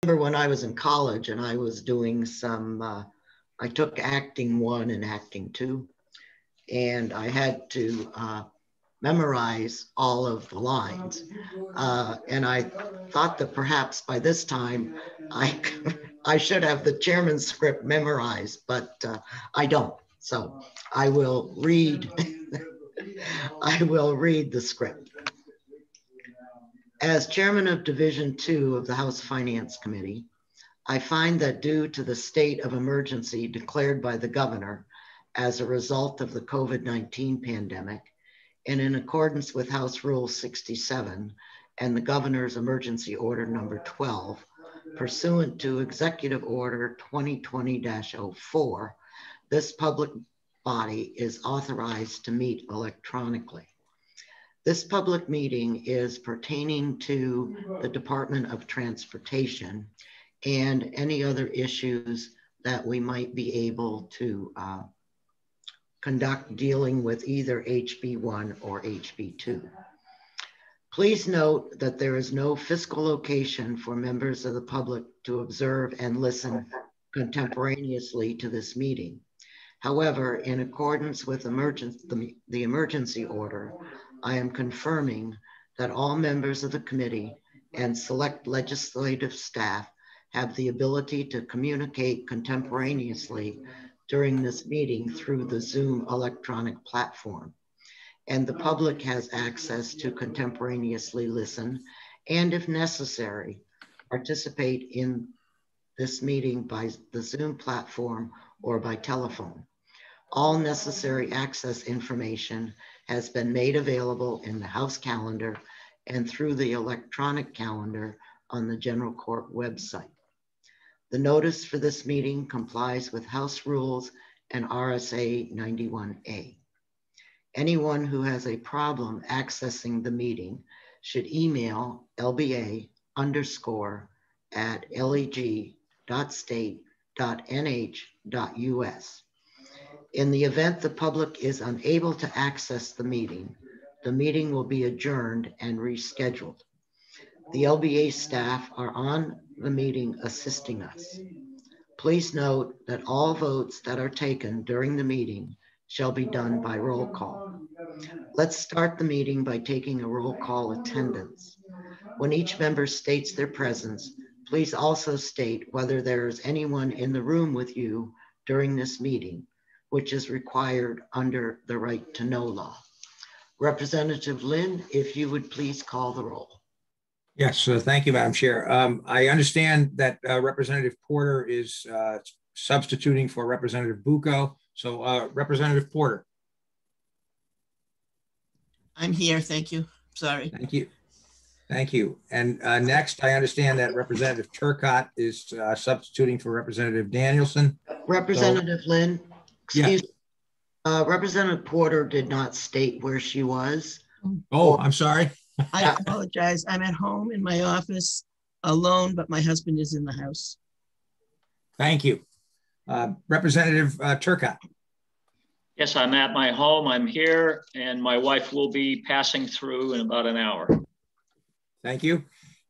remember when I was in college and I was doing some, I took acting 1 and acting 2, and I had to memorize all of the lines. And I thought that perhaps by this time I should have the chairman's script memorized, but I don't. So I will read, I will read the script. As chairman of Division 2 of the House Finance Committee, I find that due to the state of emergency declared by the governor as a result of the COVID-19 pandemic, and in accordance with House Rule 67 and the governor's emergency order number 12, pursuant to Executive Order 2020-04, this public body is authorized to meet electronically. This public meeting is pertaining to the Department of Transportation and any other issues that we might be able to conduct dealing with either HB1 or HB2. Please note that there is no physical location for members of the public to observe and listen contemporaneously to this meeting. However, in accordance with the emergency order, I am confirming that all members of the committee and select legislative staff have the ability to communicate contemporaneously during this meeting through the Zoom electronic platform. And the public has access to contemporaneously listen and, if necessary, participate in this meeting by the Zoom platform or by telephone. All necessary access information has been made available in the House calendar and through the electronic calendar on the General Court website. The notice for this meeting complies with House rules and RSA 91A. Anyone who has a problem accessing the meeting should email lba_leg.state.nh.us. In the event the public is unable to access the meeting will be adjourned and rescheduled. The LBA staff are on the meeting assisting us. Please note that all votes that are taken during the meeting shall be done by roll call. Let's start the meeting by taking a roll call attendance. When each member states their presence, please also state whether there is anyone in the room with you during this meeting, which is required under the right to know law. Representative Lynn, if you would please call the roll. Yes, thank you, Madam Chair. I understand that Representative Porter is substituting for Representative Bucco. So Representative Porter. I'm here, thank you. Sorry. Thank you. Thank you. And next, I understand that Representative Turcotte is substituting for Representative Danielson. Representative Lynn, excuse me. Yeah. Representative Porter did not state where she was. Oh, I'm sorry. I apologize. I'm at home in my office alone, but my husband is in the house. Thank you. Representative Turcotte. Yes, I'm at my home. I'm here, and my wife will be passing through in about an hour. Thank you.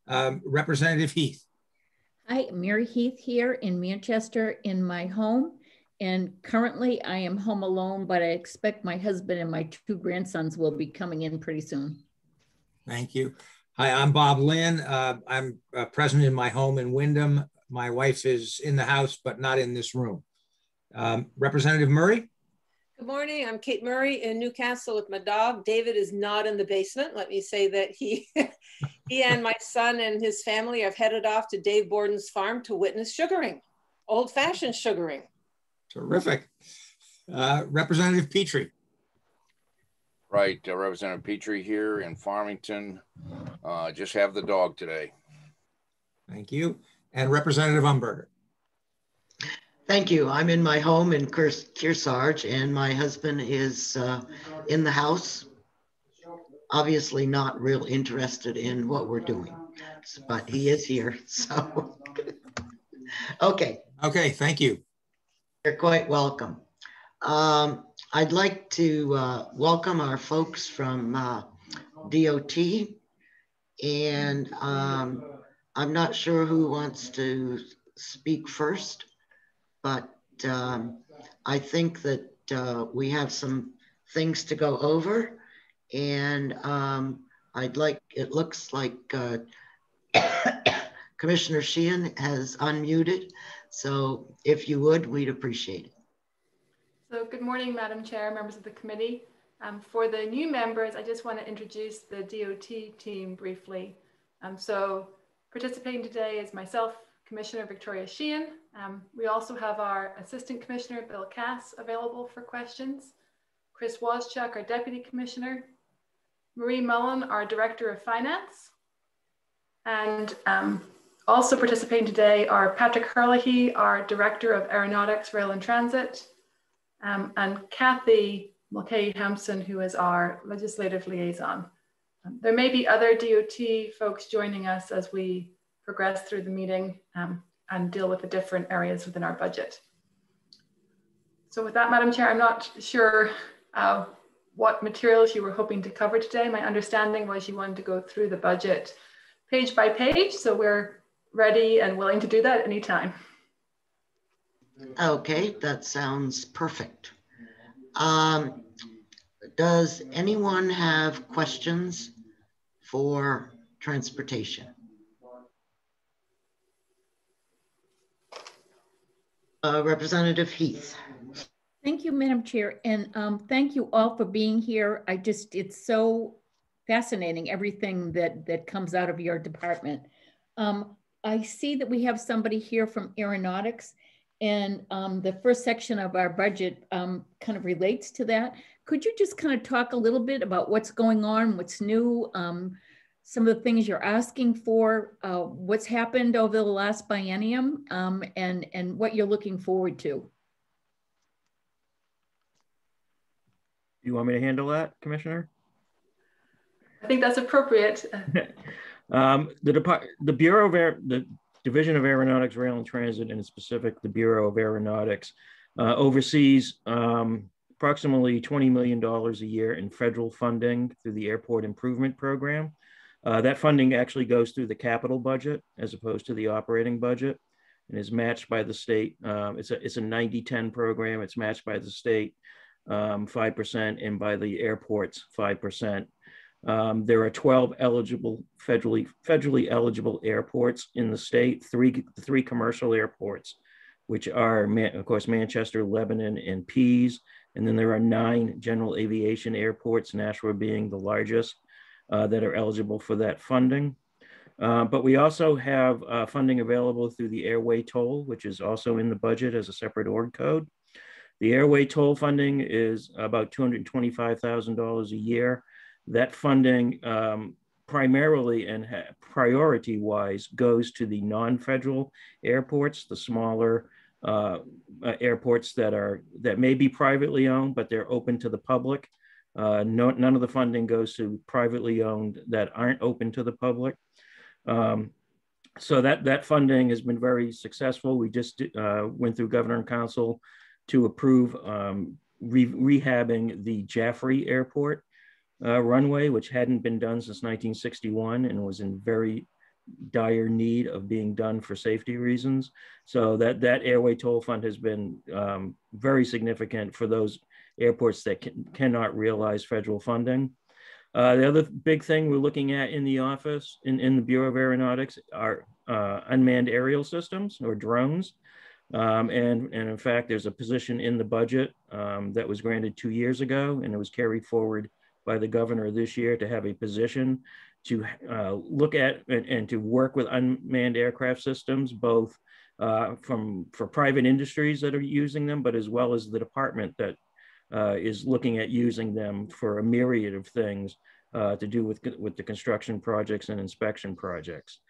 Representative Heath. Hi, Mary Heath here in Manchester in my home. And currently I am home alone, but I expect my husband and my 2 grandsons will be coming in pretty soon. Thank you. Hi, I'm Bob Lynn. I'm present in my home in Wyndham. My wife is in the house, but not in this room. Representative Murray. Good morning. I'm Kate Murray in Newcastle with my dog. David is not in the basement. Let me say that he and my son and his family have headed off to Dave Borden's farm to witness sugaring, old-fashioned sugaring. Terrific. Representative Petrie. Right, Representative Petrie here in Farmington. Just have the dog today. Thank you. And Representative Umberger. Thank you. I'm in my home in Kearsarge, and my husband is in the house. Obviously not real interested in what we're doing, but he is here, so. Okay. Okay, thank you. You're quite welcome. I'd like to welcome our folks from DOT, and I'm not sure who wants to speak first, but I think that we have some things to go over, and it looks like Commissioner Sheehan has unmuted. So if you would, we'd appreciate it. So good morning, Madam Chair, members of the committee. For the new members, I just want to introduce the DOT team briefly. So participating today is myself, Commissioner Victoria Sheehan. We also have our Assistant Commissioner, Bill Cass, available for questions. Chris Wozchuk, our Deputy Commissioner. Marie Mullen, our Director of Finance. And also participating today are Patrick Herlihy, our Director of Aeronautics, Rail and Transit, and Kathy Mulcahy-Hampson, who is our Legislative Liaison. There may be other DOT folks joining us as we progress through the meeting and deal with the different areas within our budget. So with that, Madam Chair, I'm not sure what materials you were hoping to cover today. My understanding was you wanted to go through the budget page by page, so we're ready and willing to do that anytime. Okay, that sounds perfect. Does anyone have questions for transportation? Representative Heath. Thank you, Madam Chair, and thank you all for being here. It's so fascinating, everything that comes out of your department. I see that we have somebody here from Aeronautics, and the first section of our budget kind of relates to that. Could you just kind of talk a little bit about what's going on, what's new, some of the things you're asking for, what's happened over the last biennium, and what you're looking forward to? You want me to handle that, Commissioner? I think that's appropriate. The Bureau of the Division of Aeronautics, Rail and Transit, and in specific, the Bureau of Aeronautics, oversees approximately $20 million a year in federal funding through the Airport Improvement Program. That funding actually goes through the capital budget as opposed to the operating budget, and is matched by the state. It's a 90-10 program. It's matched by the state 5% and by the airports 5%. There are 12 eligible federally eligible airports in the state, three commercial airports, which are, of course, Manchester, Lebanon, and Pease. And then there are 9 general aviation airports, Nashua being the largest, that are eligible for that funding. But we also have funding available through the airway toll, which is also in the budget as a separate org code. The airway toll funding is about $225,000 a year. That funding primarily and priority-wise goes to the non-federal airports, the smaller airports that may be privately owned, but they're open to the public. None of the funding goes to privately owned that aren't open to the public. So that funding has been very successful. We just went through Governor and Council to approve rehabbing the Jaffrey Airport runway, which hadn't been done since 1961 and was in very dire need of being done for safety reasons. So that airway toll fund has been very significant for those airports that cannot realize federal funding. The other big thing we're looking at in the office, in the Bureau of Aeronautics, are unmanned aerial systems, or drones. And in fact, there's a position in the budget that was granted 2 years ago, and it was carried forward by the governor this year to have a position to look at and to work with unmanned aircraft systems, both for private industries that are using them, but as well as the department that is looking at using them for a myriad of things to do with the construction projects and inspection projects.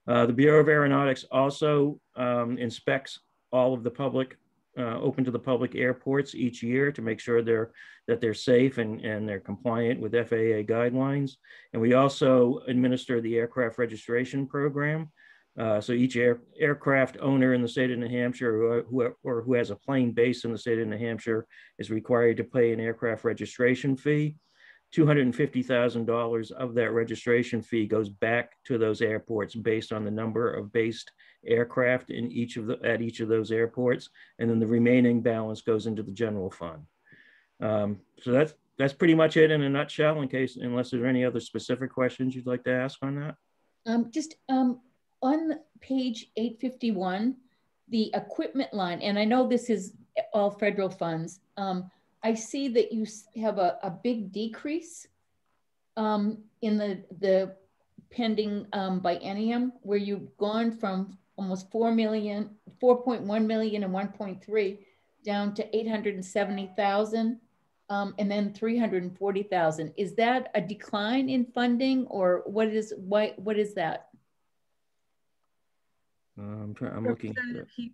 The Bureau of Aeronautics also inspects all of the public, open to the public airports each year to make sure that they're safe and they're compliant with FAA guidelines. And we also administer the aircraft registration program. So each aircraft owner in the state of New Hampshire who has a plane based in the state of New Hampshire is required to pay an aircraft registration fee. $250,000 of that registration fee goes back to those airports based on the number of based aircraft in at each of those airports, and then the remaining balance goes into the general fund. So that's pretty much it in a nutshell. Unless there's any other specific questions you'd like to ask on that. On page 851, the equipment line, and I know this is all federal funds. I see that you have a big decrease in the pending biennium, where you've gone from almost 4.1 million and 1.3 down to 870,000 and then 340,000. Is that a decline in funding, or what is that? I'm looking.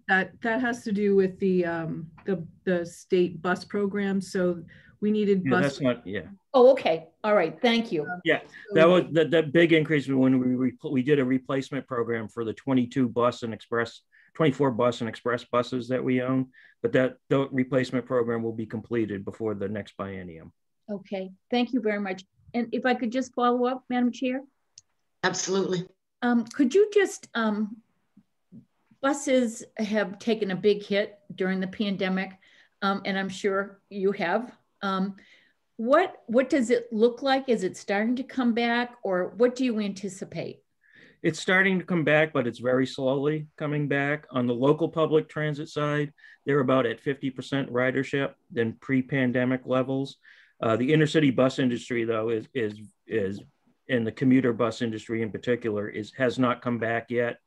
That has to do with the state bus program. So we needed bus. That's not. Yeah. Oh, okay. All right. Thank you. Yeah, that was that big increase when we did a replacement program for the 24 bus and express buses that we own. But the replacement program will be completed before the next biennium. Okay. Thank you very much. And if I could just follow up, Madam Chair. Absolutely. Could you just buses have taken a big hit during the pandemic, and I'm sure you have. What does it look like? Is it starting to come back, or what do you anticipate? It's starting to come back, but it's very slowly coming back. On the local public transit side, they're about at 50% ridership than pre-pandemic levels. The intercity bus industry, though, is and the commuter bus industry in particular has not come back yet.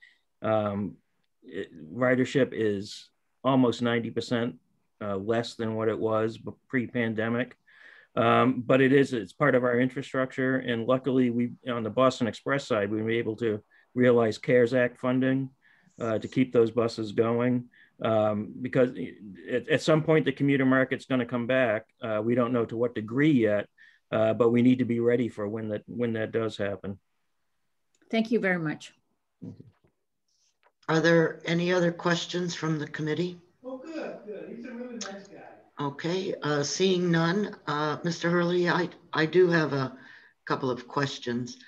Ridership is almost 90% less than what it was pre-pandemic. But it's part of our infrastructure. And luckily on the Boston Express side, we were able to realize CARES Act funding to keep those buses going. Because at some point the commuter market's going to come back. We don't know to what degree yet, but we need to be ready for when that does happen. Thank you very much. Are there any other questions from the committee? Oh, good. He's a really nice guy. Okay, seeing none, Mr. Hurley, I do have a couple of questions.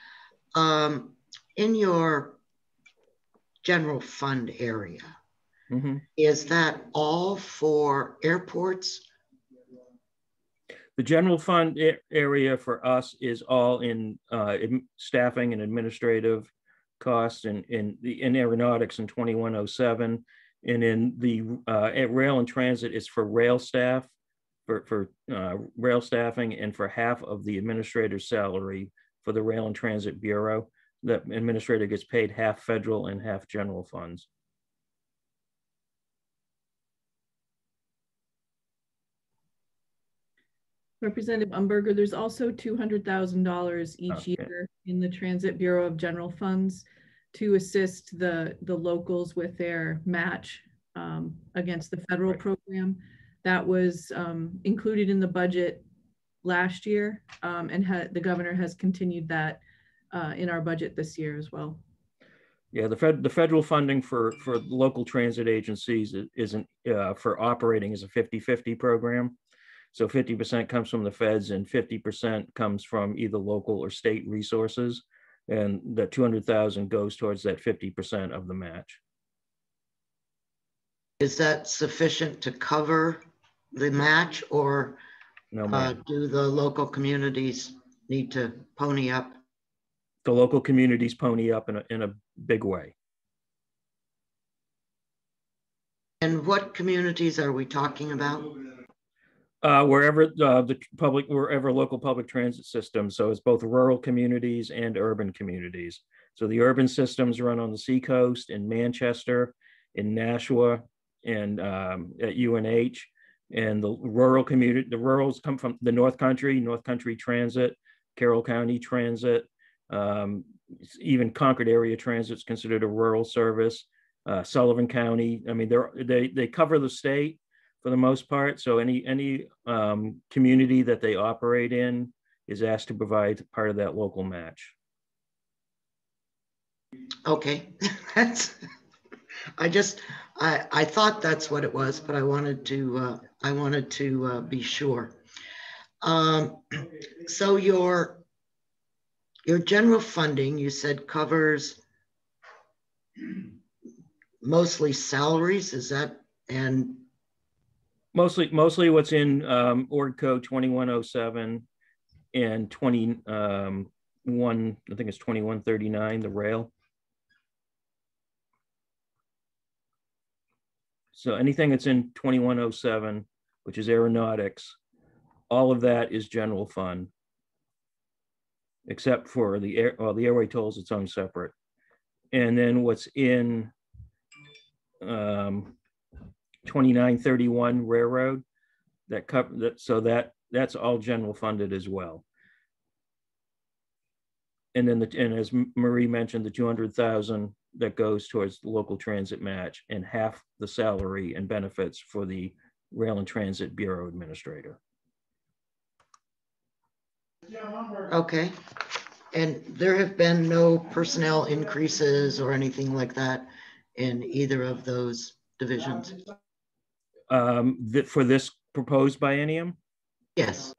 In your general fund area, is that all for airports? The general fund area for us is all in staffing and administrative costs in aeronautics in 2107, and in the rail and transit is for rail staff, for rail staffing, and for half of the administrator's salary for the Rail and Transit Bureau. The administrator gets paid half federal and half general funds. Representative Umberger, there's also $200,000 each year in the Transit Bureau of General Funds to assist the locals with their match against the federal program. That was included in the budget last year, and the governor has continued that in our budget this year as well. Yeah, the federal funding for local transit agencies isn't for operating is a 50-50 program. So 50% comes from the feds and 50% comes from either local or state resources. And the 200,000 goes towards that 50% of the match. Is that sufficient to cover the match, or no, do the local communities need to pony up? The local communities pony up in a big way. And what communities are we talking about? Wherever wherever local public transit systems. So it's both rural communities and urban communities. So the urban systems run on the Seacoast, in Manchester, in Nashua, and at UNH. And the rural community, the rurals come from the North Country Transit, Carroll County Transit, even Concord area transit is considered a rural service. Sullivan County, I mean, they cover the state for the most part. So any community that they operate in is asked to provide part of that local match. Okay, I thought that's what it was, but I wanted to be sure. So your general funding, you said, covers mostly salaries, is that, and Mostly what's in Org Code 2107 and 21, I think it's 2139, the rail. So anything that's in 2107, which is aeronautics, all of that is general fund, except for the airway tolls, its own separate. And then what's in 2931 railroad, that's all general funded as well. And then and as Marie mentioned, the 200,000 that goes towards the local transit match, and half the salary and benefits for the Rail and Transit Bureau Administrator. okay. And there have been no personnel increases or anything like that in either of those divisions? For this proposed biennium? Yes.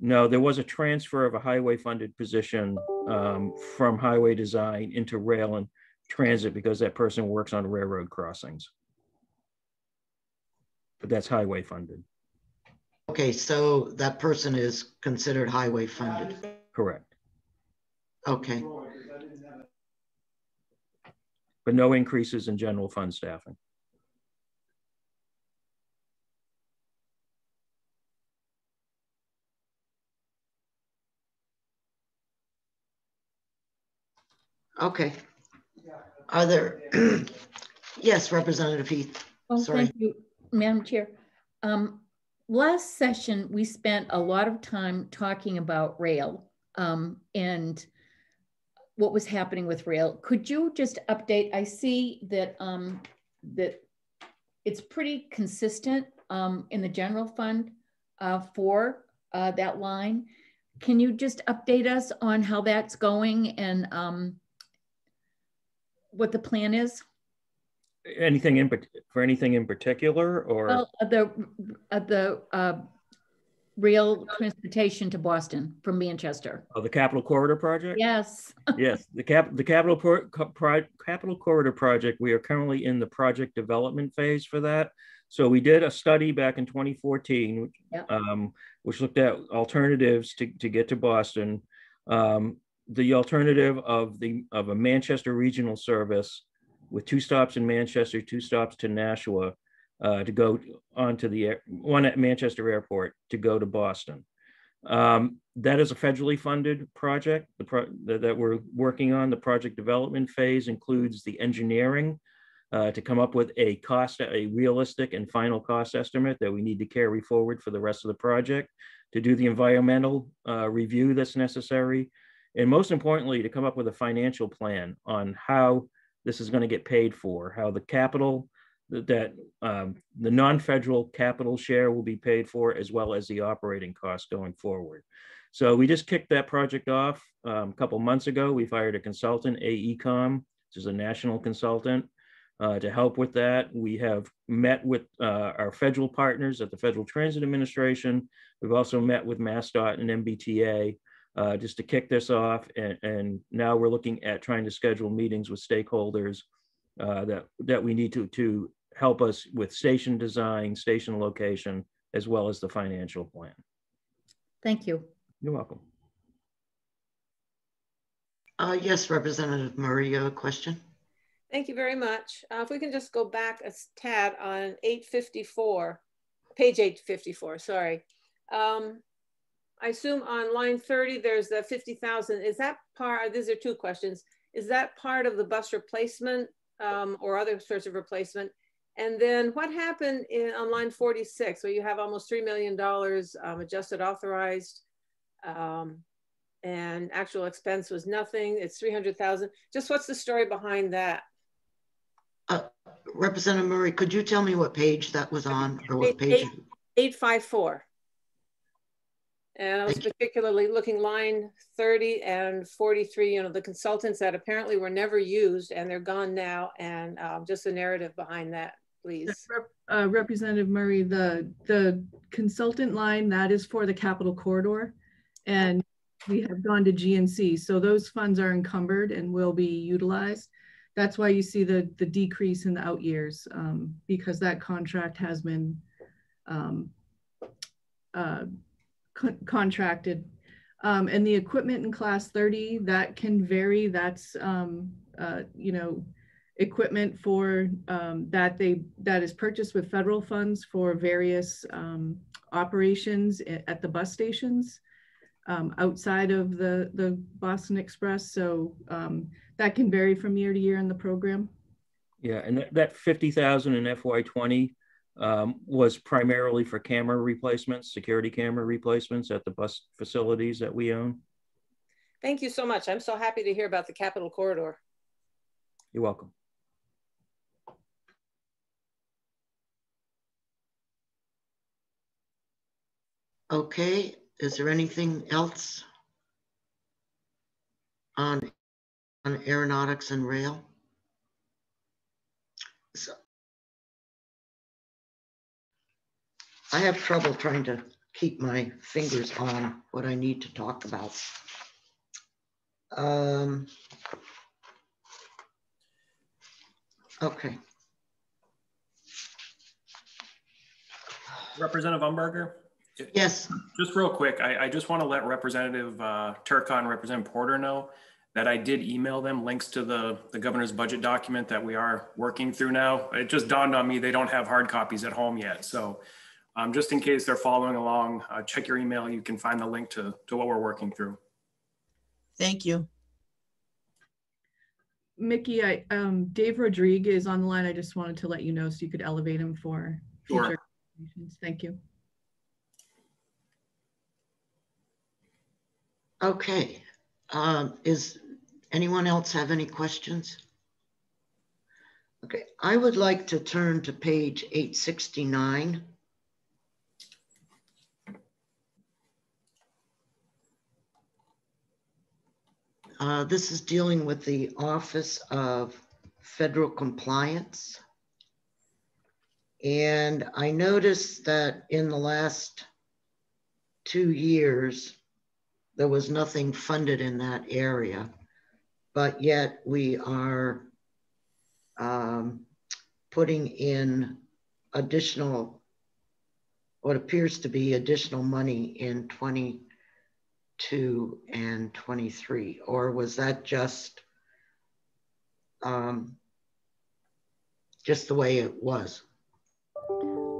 No, there was a transfer of a highway funded position from highway design into rail and transit because that person works on railroad crossings. But that's highway funded. Okay, so that person is considered highway funded. Correct. Okay. But no increases in general fund staffing. Okay. Are there, yes, Representative Heath. Oh, sorry. Thank you, Madam Chair. Last session, we spent a lot of time talking about rail and what was happening with rail. Could you just update? I see that that it's pretty consistent in the general fund for that line. Can you just update us on how that's going and what the plan is? Anything for anything in particular, or well, the rail transportation to Boston from Manchester? the Capital Corridor project? Yes. Yes, the Capital Corridor project. We are currently in the project development phase for that. So we did a study back in 2014, which looked at alternatives to get to Boston. The alternative of a Manchester regional service with 2 stops in Manchester, 2 stops to Nashua, to go onto the one at Manchester Airport to go to Boston. That is a federally funded project that we're working on. The project development phase includes the engineering to come up with a realistic and final cost estimate that we need to carry forward for the rest of the project, to do the environmental review that's necessary, and most importantly, to come up with a financial plan on how this is going to get paid for, how the capital, the non-federal capital share will be paid for, as well as the operating costs going forward. So we just kicked that project off a couple months ago. We've hired a consultant, AECOM, which is a national consultant, to help with that. We have met with our federal partners at the Federal Transit Administration. We've also met with MassDOT and MBTA just to kick this off. And now we're looking at trying to schedule meetings with stakeholders that we need to help us with station design, station location, as well as the financial plan. Thank you. You're welcome. Yes, Representative Murray, you have a question? Thank you very much. If we can just go back a tad on 854, page 854, sorry. I assume on line 30, there's the 50,000. Is that part, these are 2 questions. Is that part of the bus replacement or other sorts of replacement? And then what happened on line 46, where you have almost $3 million adjusted authorized and actual expense was nothing, it's 300,000. Just what's the story behind that? Representative Murray, could you tell me what page that was on, or what page? 854. And I was particularly looking line 30 and 43, you know, the consultants that apparently were never used and they're gone now, and just the narrative behind that, please. Representative Murray, the consultant line, that is for the Capital Corridor. And we have gone to GNC. So those funds are encumbered and will be utilized. That's why you see the decrease in the out years, because that contract has been contracted. And the equipment in class 30, that can vary. That's, you know, equipment for that is purchased with federal funds for various operations at the bus stations outside of the Boston Express. So that can vary from year to year in the program. Yeah, and that 50,000 in FY20 was primarily for camera replacements, security camera replacements at the bus facilities that we own. Thank you so much. I'm so happy to hear about the Capital Corridor. You're welcome. Okay, is there anything else on aeronautics and rail? So, I have trouble trying to keep my fingers on what I need to talk about. Okay. Representative Umberger? Yes. Just real quick, I just want to let Representative Turcotte and Representative Porter know that I did email them links to the governor's budget document that we are working through now. It just dawned on me they don't have hard copies at home yet. So just in case they're following along, check your email. You can find the link to what we're working through. Thank you. Mickey, Dave Rodriguez is on the line. I just wanted to let you know so you could elevate him for future conversations. Thank you. Okay. Is anyone else have any questions? Okay, I would like to turn to page 869. This is dealing with the Office of Federal Compliance. And I noticed that in the last 2 years, there was nothing funded in that area, but yet we are putting in additional, what appears to be additional money in 22 and 23, or was that just the way it was?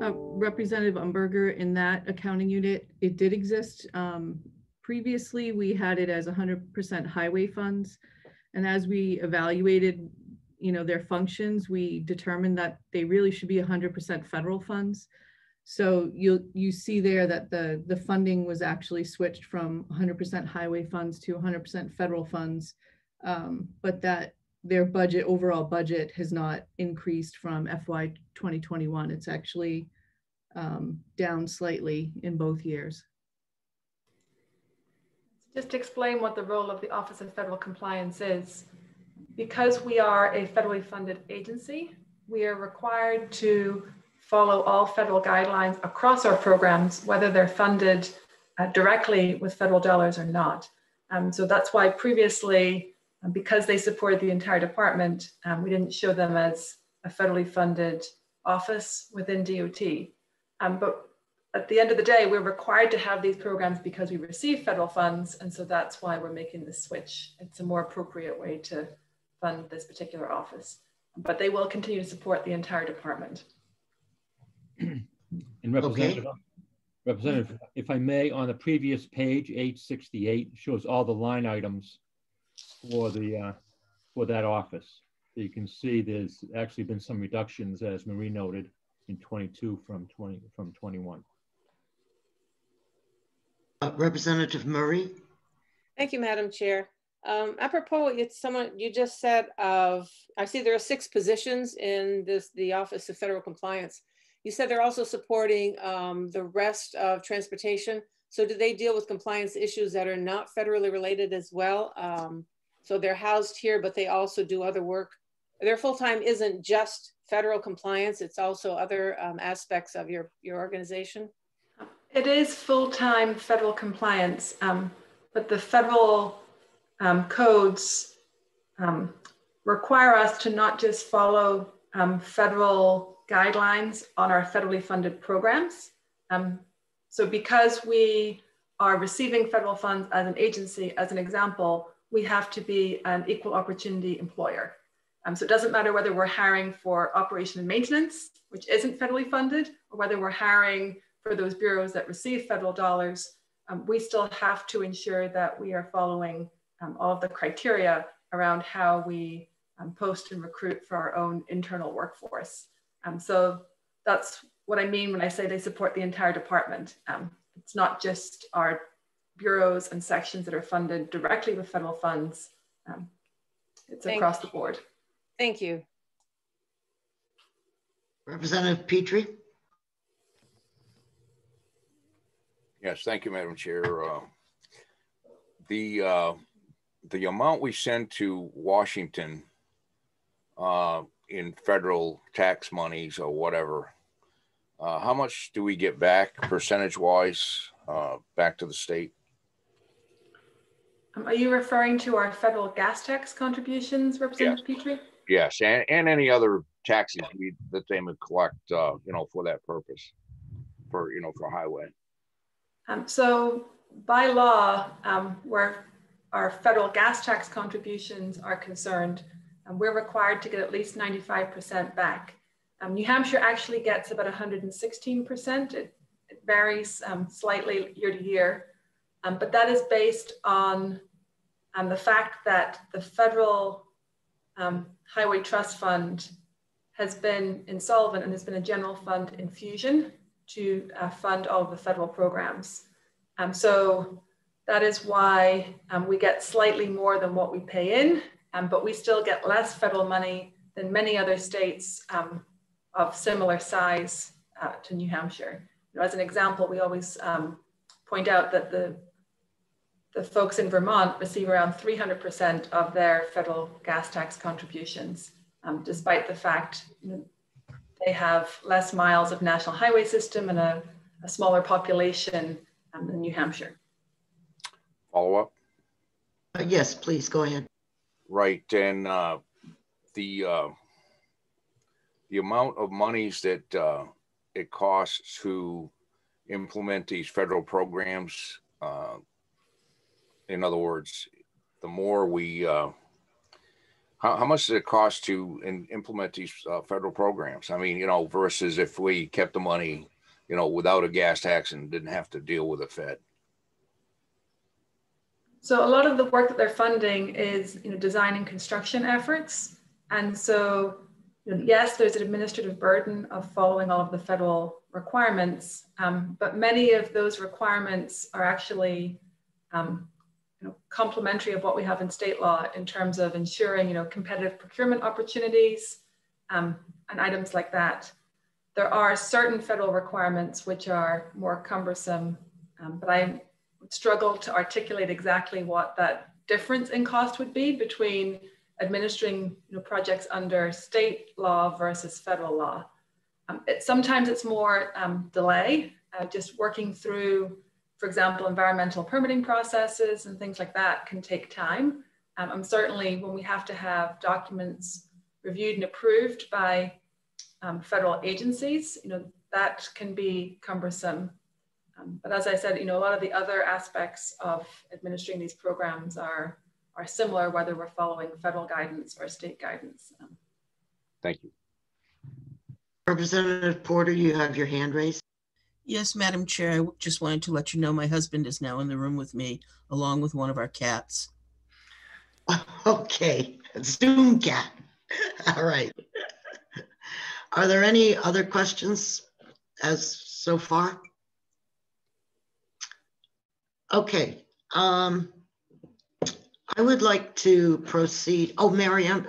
Representative Umberger, in that accounting unit, it did exist. Previously, we had it as 100% highway funds. And as we evaluated, you know, their functions, we determined that they really should be 100% federal funds. So you see there that the funding was actually switched from 100% highway funds to 100% federal funds, but that their budget, overall budget, has not increased from FY 2021. It's actually down slightly in both years. Just to explain what the role of the Office of Federal Compliance is. Because we are a federally funded agency, we are required to follow all federal guidelines across our programs, whether they're funded directly with federal dollars or not. So that's why previously, because they supported the entire department, we didn't show them as a federally funded office within DOT. But at the end of the day, we're required to have these programs because we receive federal funds. And so that's why we're making the switch. It's a more appropriate way to fund this particular office, but they will continue to support the entire department. And Representative, if I may, on the previous page, 868 shows all the line items for that office. So you can see there's actually been some reductions, as Marie noted, in 22 from 21. Representative Murray. Thank you, Madam Chair. Apropos, it's someone you just said I see there are 6 positions in the Office of Federal Compliance. You said they're also supporting the rest of transportation. So do they deal with compliance issues that are not federally related as well? So they're housed here, but they also do other work. Their full-time isn't just federal compliance, it's also other aspects of your organization? It is full-time federal compliance, but the federal codes require us to not just follow federal guidelines on our federally funded programs. So because we are receiving federal funds as an agency, as an example, we have to be an equal opportunity employer. So it doesn't matter whether we're hiring for operation and maintenance, which isn't federally funded, or whether we're hiring for those bureaus that receive federal dollars, we still have to ensure that we are following all of the criteria around how we post and recruit for our own internal workforce. So that's what I mean when I say they support the entire department. It's not just our bureaus and sections that are funded directly with federal funds. It's across the board. Thank you. Representative Petrie. Yes, thank you, Madam Chair. The amount we send to Washington in federal tax monies or whatever, how much do we get back percentage-wise back to the state? Are you referring to our federal gas tax contributions, Representative Petrie? Yes, and any other taxes that they would collect, you know, for that purpose, for, you know, for highway. So by law, where our federal gas tax contributions are concerned, we're required to get at least 95% back. New Hampshire actually gets about 116%. It varies slightly year to year, but that is based on the fact that the federal Highway Trust Fund has been insolvent and has been a general fund infusion to fund all of the federal programs. So that is why we get slightly more than what we pay in, but we still get less federal money than many other states of similar size to New Hampshire. You know, as an example, we always point out that the folks in Vermont receive around 300% of their federal gas tax contributions, despite the fact, you know, they have less miles of national highway system and a smaller population than New Hampshire. Follow up? Yes, please go ahead. Right, and the amount of monies that it costs to implement these federal programs, in other words, the more we, how much does it cost to implement these federal programs? I mean, you know, versus if we kept the money, you know, without a gas tax and didn't have to deal with a Fed. So a lot of the work that they're funding is, you know, design and construction efforts. And so, you know, yes, there's an administrative burden of following all of the federal requirements, but many of those requirements are actually, you know, complementary of what we have in state law in terms of ensuring, you know, competitive procurement opportunities and items like that. There are certain federal requirements which are more cumbersome, but I would struggle to articulate exactly what that difference in cost would be between administering, you know, projects under state law versus federal law. Sometimes it's more delay, just working through, for example, environmental permitting processes and things like that can take time. Certainly when we have to have documents reviewed and approved by federal agencies, you know, that can be cumbersome. But as I said, you know, a lot of the other aspects of administering these programs are similar, whether we're following federal guidance or state guidance. Thank you. Representative Porter, you have your hand raised. Yes, Madam Chair, I just wanted to let you know my husband is now in the room with me, along with one of our cats. Okay, Zoom cat. All right. Are there any other questions as so far? Okay. I would like to proceed. Oh, Marianne,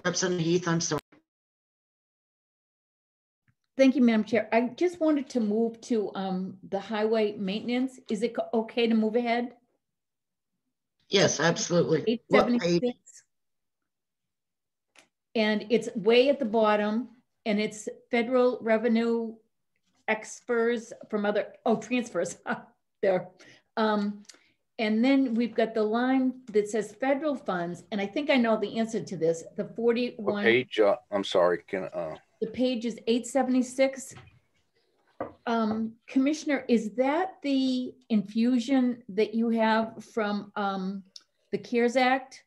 Representative Heath, I'm sorry. Thank you, Madam Chair. I just wanted to move to the highway maintenance. Is it okay to move ahead? Yes, absolutely. 876. And it's way at the bottom, and it's federal revenue transfers from other, transfers there. And then we've got the line that says federal funds, and I think I know the answer to this, the 41. What page, I'm sorry, The page is 876. Commissioner, is that the infusion that you have from the CARES Act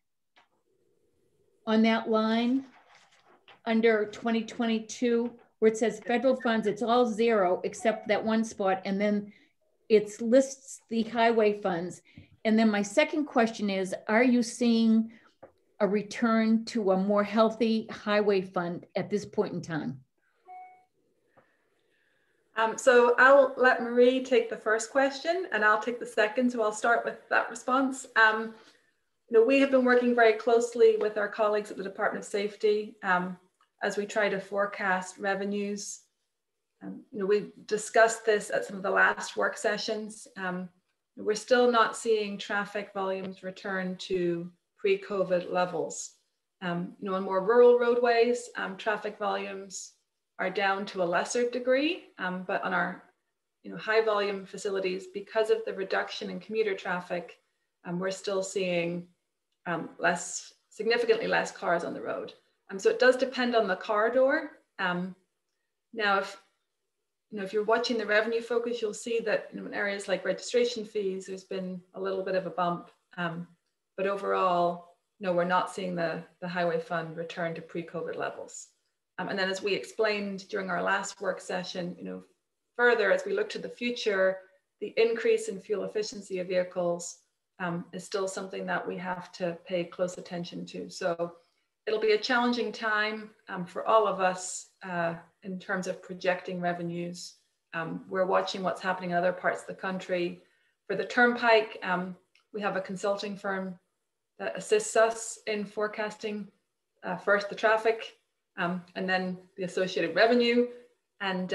on that line under 2022, where it says federal funds, it's all zero except that one spot, and then it lists the highway funds. And then my second question is, are you seeing a return to a more healthy highway fund at this point in time? So I'll let Marie take the first question and I'll take the second. So I'll start with that response. You know, we have been working very closely with our colleagues at the Department of Safety as we try to forecast revenues. You know, we discussed this at some of the last work sessions. We're still not seeing traffic volumes return to pre-COVID levels. You know, on more rural roadways, traffic volumes are down to a lesser degree, but on our high volume facilities, because of the reduction in commuter traffic, we're still seeing significantly less cars on the road. So it does depend on the corridor. Now, if you're watching the revenue focus, you'll see that in areas like registration fees, there's been a little bit of a bump, but overall, no, we're not seeing the highway fund return to pre-COVID levels. And then as we explained during our last work session, further, as we look to the future, the increase in fuel efficiency of vehicles is still something that we have to pay close attention to. So it'll be a challenging time for all of us in terms of projecting revenues. We're watching what's happening in other parts of the country. For the Turnpike, we have a consulting firm that assists us in forecasting first the traffic and then the associated revenue. And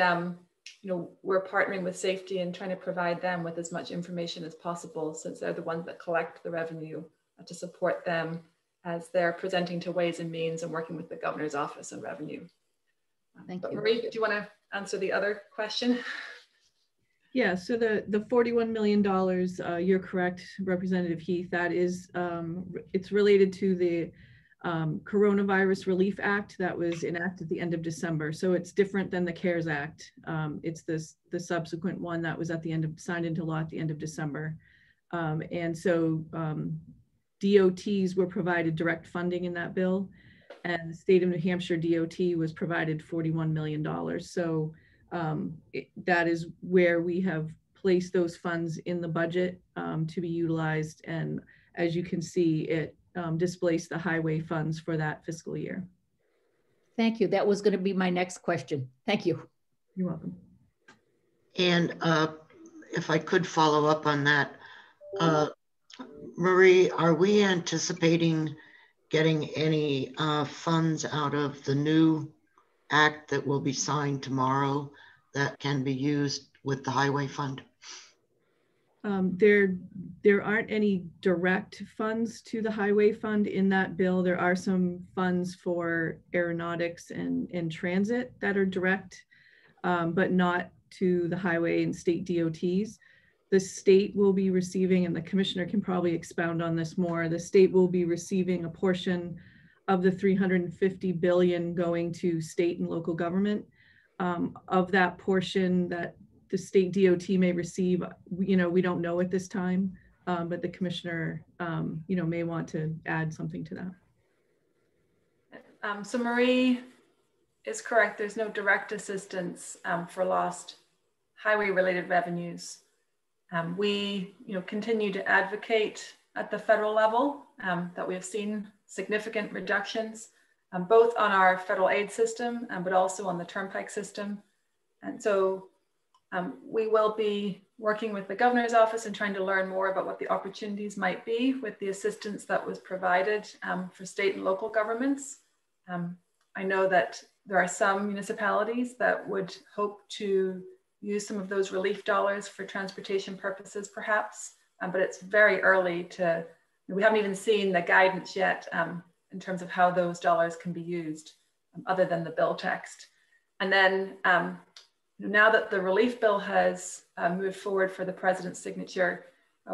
we're partnering with safety and trying to provide them with as much information as possible, since they're the ones that collect the revenue to support them as they're presenting to Ways and Means and working with the Governor's Office on revenue. Thank you. Marie, do you want to answer the other question? Yeah, so the $41 million, you're correct, Representative Heath, that is, it's related to the Coronavirus Relief Act that was enacted at the end of December. So it's different than the CARES Act. It's the subsequent one that was at the end of, signed into law at the end of December. And so DOTs were provided direct funding in that bill, and the state of New Hampshire DOT was provided $41 million. So that is where we have placed those funds in the budget to be utilized. And as you can see, it displaced the highway funds for that fiscal year. Thank you. That was going to be my next question. Thank you. You're welcome. And if I could follow up on that, Marie, are we anticipating getting any funds out of the new act that will be signed tomorrow that can be used with the highway fund? There aren't any direct funds to the highway fund in that bill. There are some funds for aeronautics and transit that are direct, but not to the highway and state DOTs. The state will be receiving, and the commissioner can probably expound on this more, the state will be receiving a portion of the $350 billion going to state and local government. Of that portion that the state DOT may receive, we don't know at this time, but the commissioner, may want to add something to that. So Marie is correct. There's no direct assistance for lost highway-related revenues. We, continue to advocate at the federal level that we have seen significant reductions, both on our federal aid system, but also on the Turnpike system. And so we will be working with the Governor's Office and trying to learn more about what the opportunities might be with the assistance that was provided for state and local governments. I know that there are some municipalities that would hope to use some of those relief dollars for transportation purposes, perhaps, but it's very early we haven't even seen the guidance yet in terms of how those dollars can be used other than the bill text. And then Now that the relief bill has moved forward for the president's signature,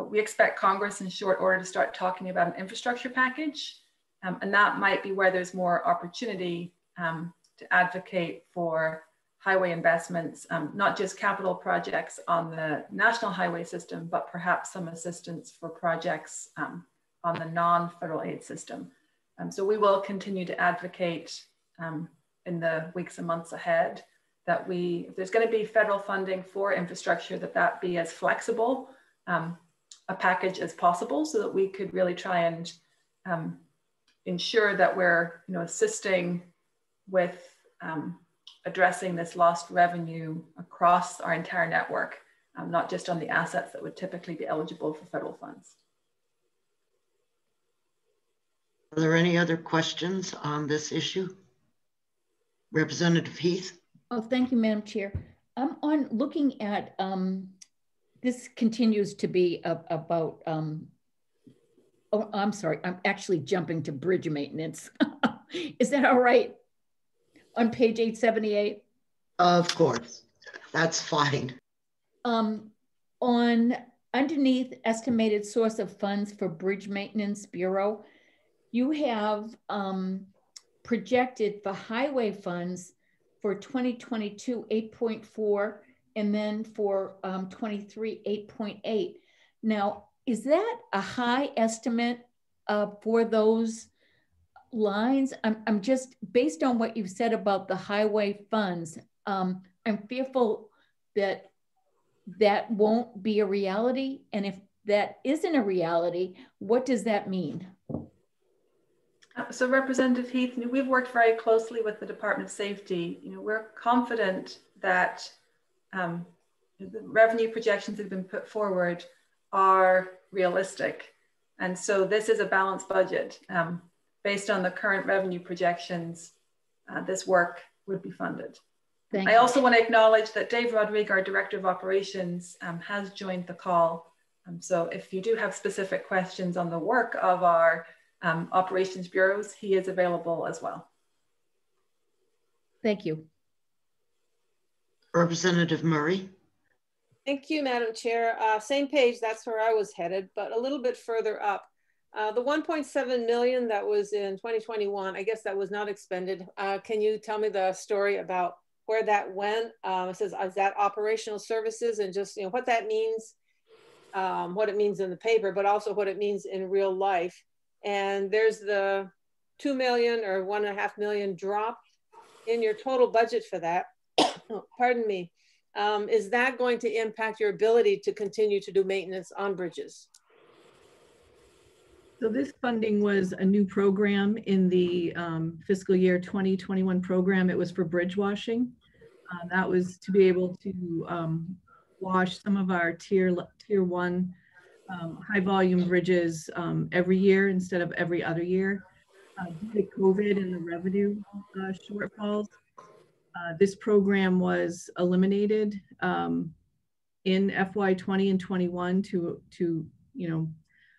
we expect Congress in short order to start talking about an infrastructure package. And that might be where there's more opportunity to advocate for highway investments, not just capital projects on the national highway system, but perhaps some assistance for projects on the non-federal aid system. So we will continue to advocate in the weeks and months ahead that if there's going to be federal funding for infrastructure, that be as flexible a package as possible, so that we could really try and ensure that we're assisting with addressing this lost revenue across our entire network, not just on the assets that would typically be eligible for federal funds. Are there any other questions on this issue? Representative Heath? Oh, thank you, Madam Chair. I'm on looking at, this continues to be about, oh, I'm sorry, I'm actually jumping to bridge maintenance. Is that all right? On page 878? Of course, that's fine. On underneath estimated source of funds for Bridge Maintenance Bureau, you have projected for highway funds for 2022, 8.4, and then for 23, 8.8. Now, is that a high estimate for those lines? I'm just, based on what you've said about the highway funds, I'm fearful that that won't be a reality. And if that isn't a reality, what does that mean? So Representative Heath, we've worked very closely with the Department of Safety. We're confident that the revenue projections that have been put forward are realistic. And so this is a balanced budget. Based on the current revenue projections, this work would be funded. I also want to acknowledge that Dave Rodrigue, our Director of Operations, has joined the call. So if you do have specific questions on the work of our operations bureaus, he is available as well. Thank you. Representative Murray. Thank you, Madam Chair. Same page, that's where I was headed, but a little bit further up. The 1.7 million that was in 2021, I guess that was not expended. Can you tell me the story about where that went? It says, is that operational services, and just what that means, what it means in the paper, but also what it means in real life. And there's the 2 million or 1.5 million drop in your total budget for that. Oh, pardon me. Is that going to impact your ability to continue to do maintenance on bridges? So this funding was a new program in the fiscal year 2021 program. It was for bridge washing. That was to be able to wash some of our tier 1 high volume bridges every year instead of every other year. Due to COVID and the revenue shortfalls, this program was eliminated in FY20 and 21 to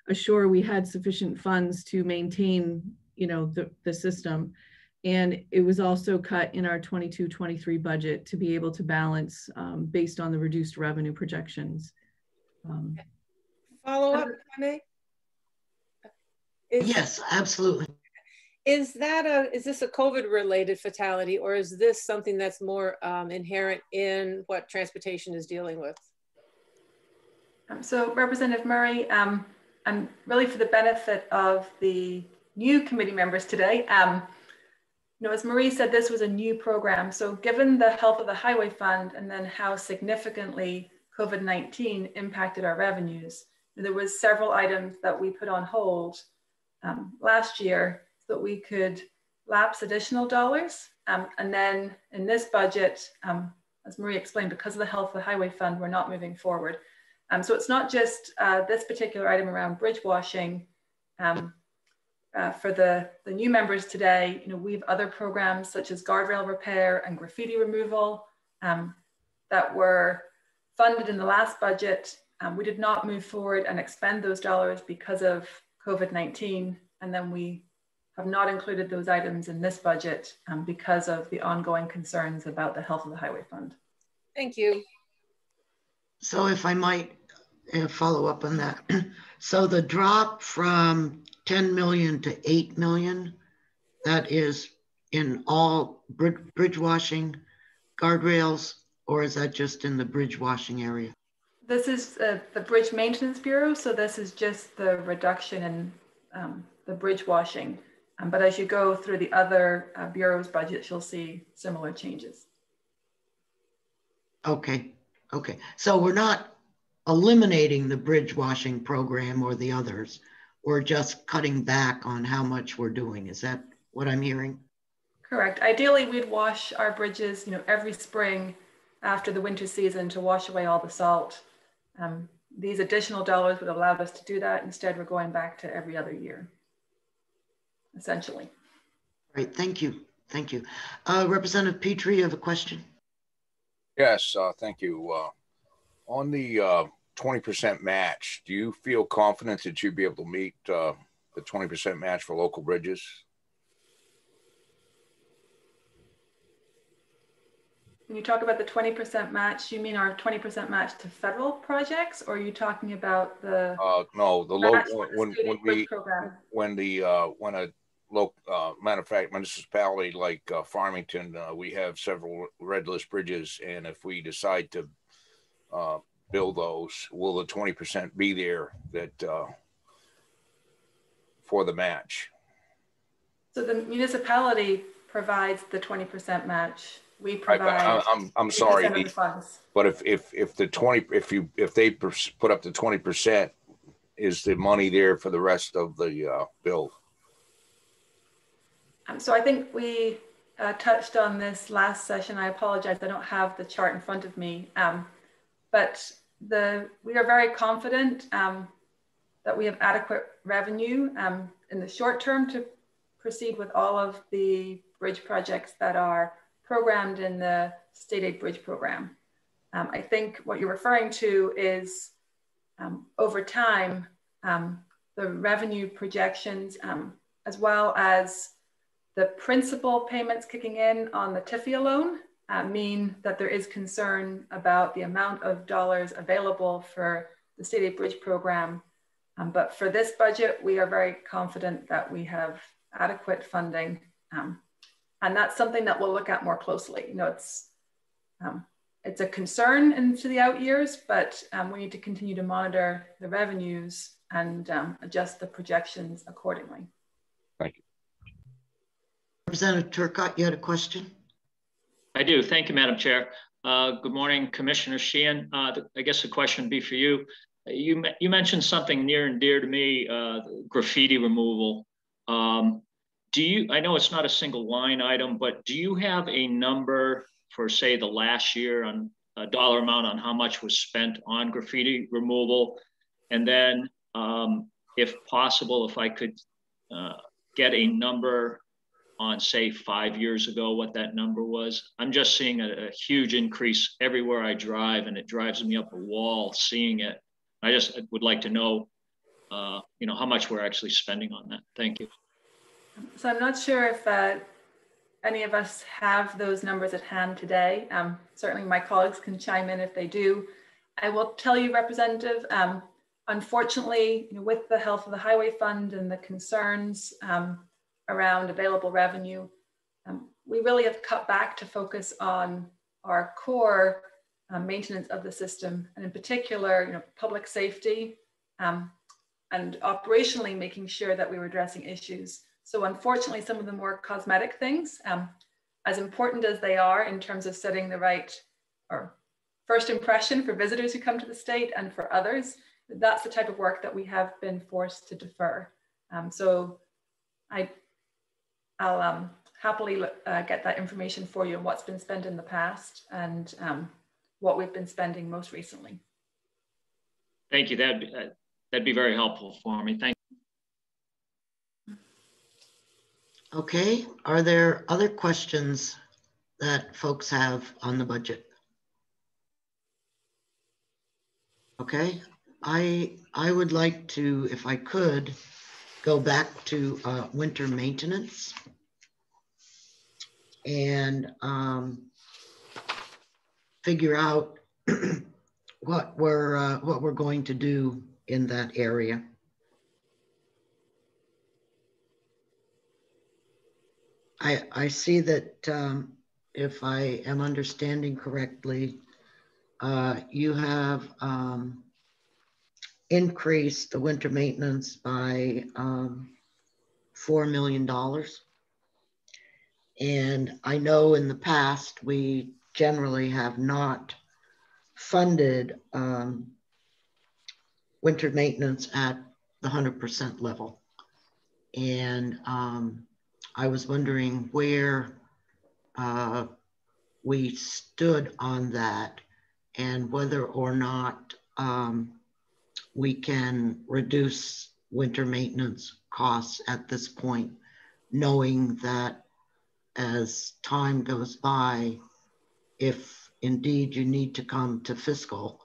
assure we had sufficient funds to maintain the system. And it was also cut in our 22-23 budget to be able to balance based on the reduced revenue projections. Follow up, if I may? Yes, absolutely. Is this a COVID related fatality, or is this something that's more inherent in what transportation is dealing with? So Representative Murray, and really for the benefit of the new committee members today, as Marie said, this was a new program. So given the health of the highway fund and then how significantly COVID-19 impacted our revenues, there was several items that we put on hold last year so that we could lapse additional dollars. And then in this budget, as Marie explained, because of the health of the highway fund, we're not moving forward. So it's not just this particular item around bridge washing. For the new members today, we have other programs such as guardrail repair and graffiti removal that were funded in the last budget. We did not move forward and expend those dollars because of COVID-19. And then we have not included those items in this budget because of the ongoing concerns about the health of the highway fund. Thank you. So if I might follow up on that. So the drop from 10 million to 8 million, that is in all bridge washing, guardrails, or is that just in the bridge washing area? This is the Bridge Maintenance Bureau, so this is just the reduction in the bridge washing. But as you go through the other bureaus' budgets, you'll see similar changes. Okay, okay. So we're not eliminating the bridge washing program or the others. We're just cutting back on how much we're doing. Is that what I'm hearing? Correct. Ideally, we'd wash our bridges, every spring after the winter season to wash away all the salt. These additional dollars would allow us to do that. Instead, we're going back to every other year, essentially. Right, thank you. Thank you. Representative Petrie, you have a question? Yes, thank you. On the 20% match, do you feel confident that you'd be able to meet the 20% match for local bridges? When you talk about the 20% match, you mean our 20% match to federal projects, or are you talking about the no, the local when a local municipality like Farmington, we have several red list bridges, and if we decide to build those, will the 20% be there that for the match? So the municipality provides the 20% match. We provide. I'm sorry, the funds. But if they put up the 20%, is the money there for the rest of the bill? So I think we touched on this last session. I apologize, I don't have the chart in front of me, but we are very confident that we have adequate revenue in the short term to proceed with all of the bridge projects that are programmed in the state aid bridge program. I think what you're referring to is over time, the revenue projections, as well as the principal payments kicking in on the TIFIA loan mean that there is concern about the amount of dollars available for the state aid bridge program. But for this budget, we are very confident that we have adequate funding. And that's something that we'll look at more closely. It's a concern into the out years, but we need to continue to monitor the revenues and adjust the projections accordingly. Thank you. Representative Turcotte, you had a question? I do. Thank you, Madam Chair. Good morning, Commissioner Sheehan. I guess the question would be for you. You mentioned something near and dear to me, graffiti removal. I know it's not a single line item, but do you have a number for, say, the last year on a dollar amount on how much was spent on graffiti removal? And then if possible, if I could get a number on, say, 5 years ago, what that number was. I'm just seeing a huge increase everywhere I drive, and it drives me up a wall seeing it. I just would like to know, how much we're actually spending on that. Thank you. So I'm not sure if any of us have those numbers at hand today. Certainly my colleagues can chime in if they do. I will tell you, Representative, unfortunately, with the health of the highway fund and the concerns around available revenue, we really have cut back to focus on our core maintenance of the system, and in particular, public safety and operationally making sure that we were addressing issues. So unfortunately, some of the more cosmetic things, as important as they are in terms of setting the right or first impression for visitors who come to the state and for others, that's the type of work that we have been forced to defer. So I'll happily get that information for you on what's been spent in the past and what we've been spending most recently. Thank you. That'd be very helpful for me. Thank you. Okay, are there other questions that folks have on the budget? Okay, I would like to, if I could, go back to winter maintenance. And figure out what we're going to do in that area. I see that if I am understanding correctly, you have increased the winter maintenance by $4 million. And I know in the past, we generally have not funded winter maintenance at the 100% level. And I was wondering where we stood on that and whether or not we can reduce winter maintenance costs at this point, knowing that as time goes by, if indeed you need to come to fiscal,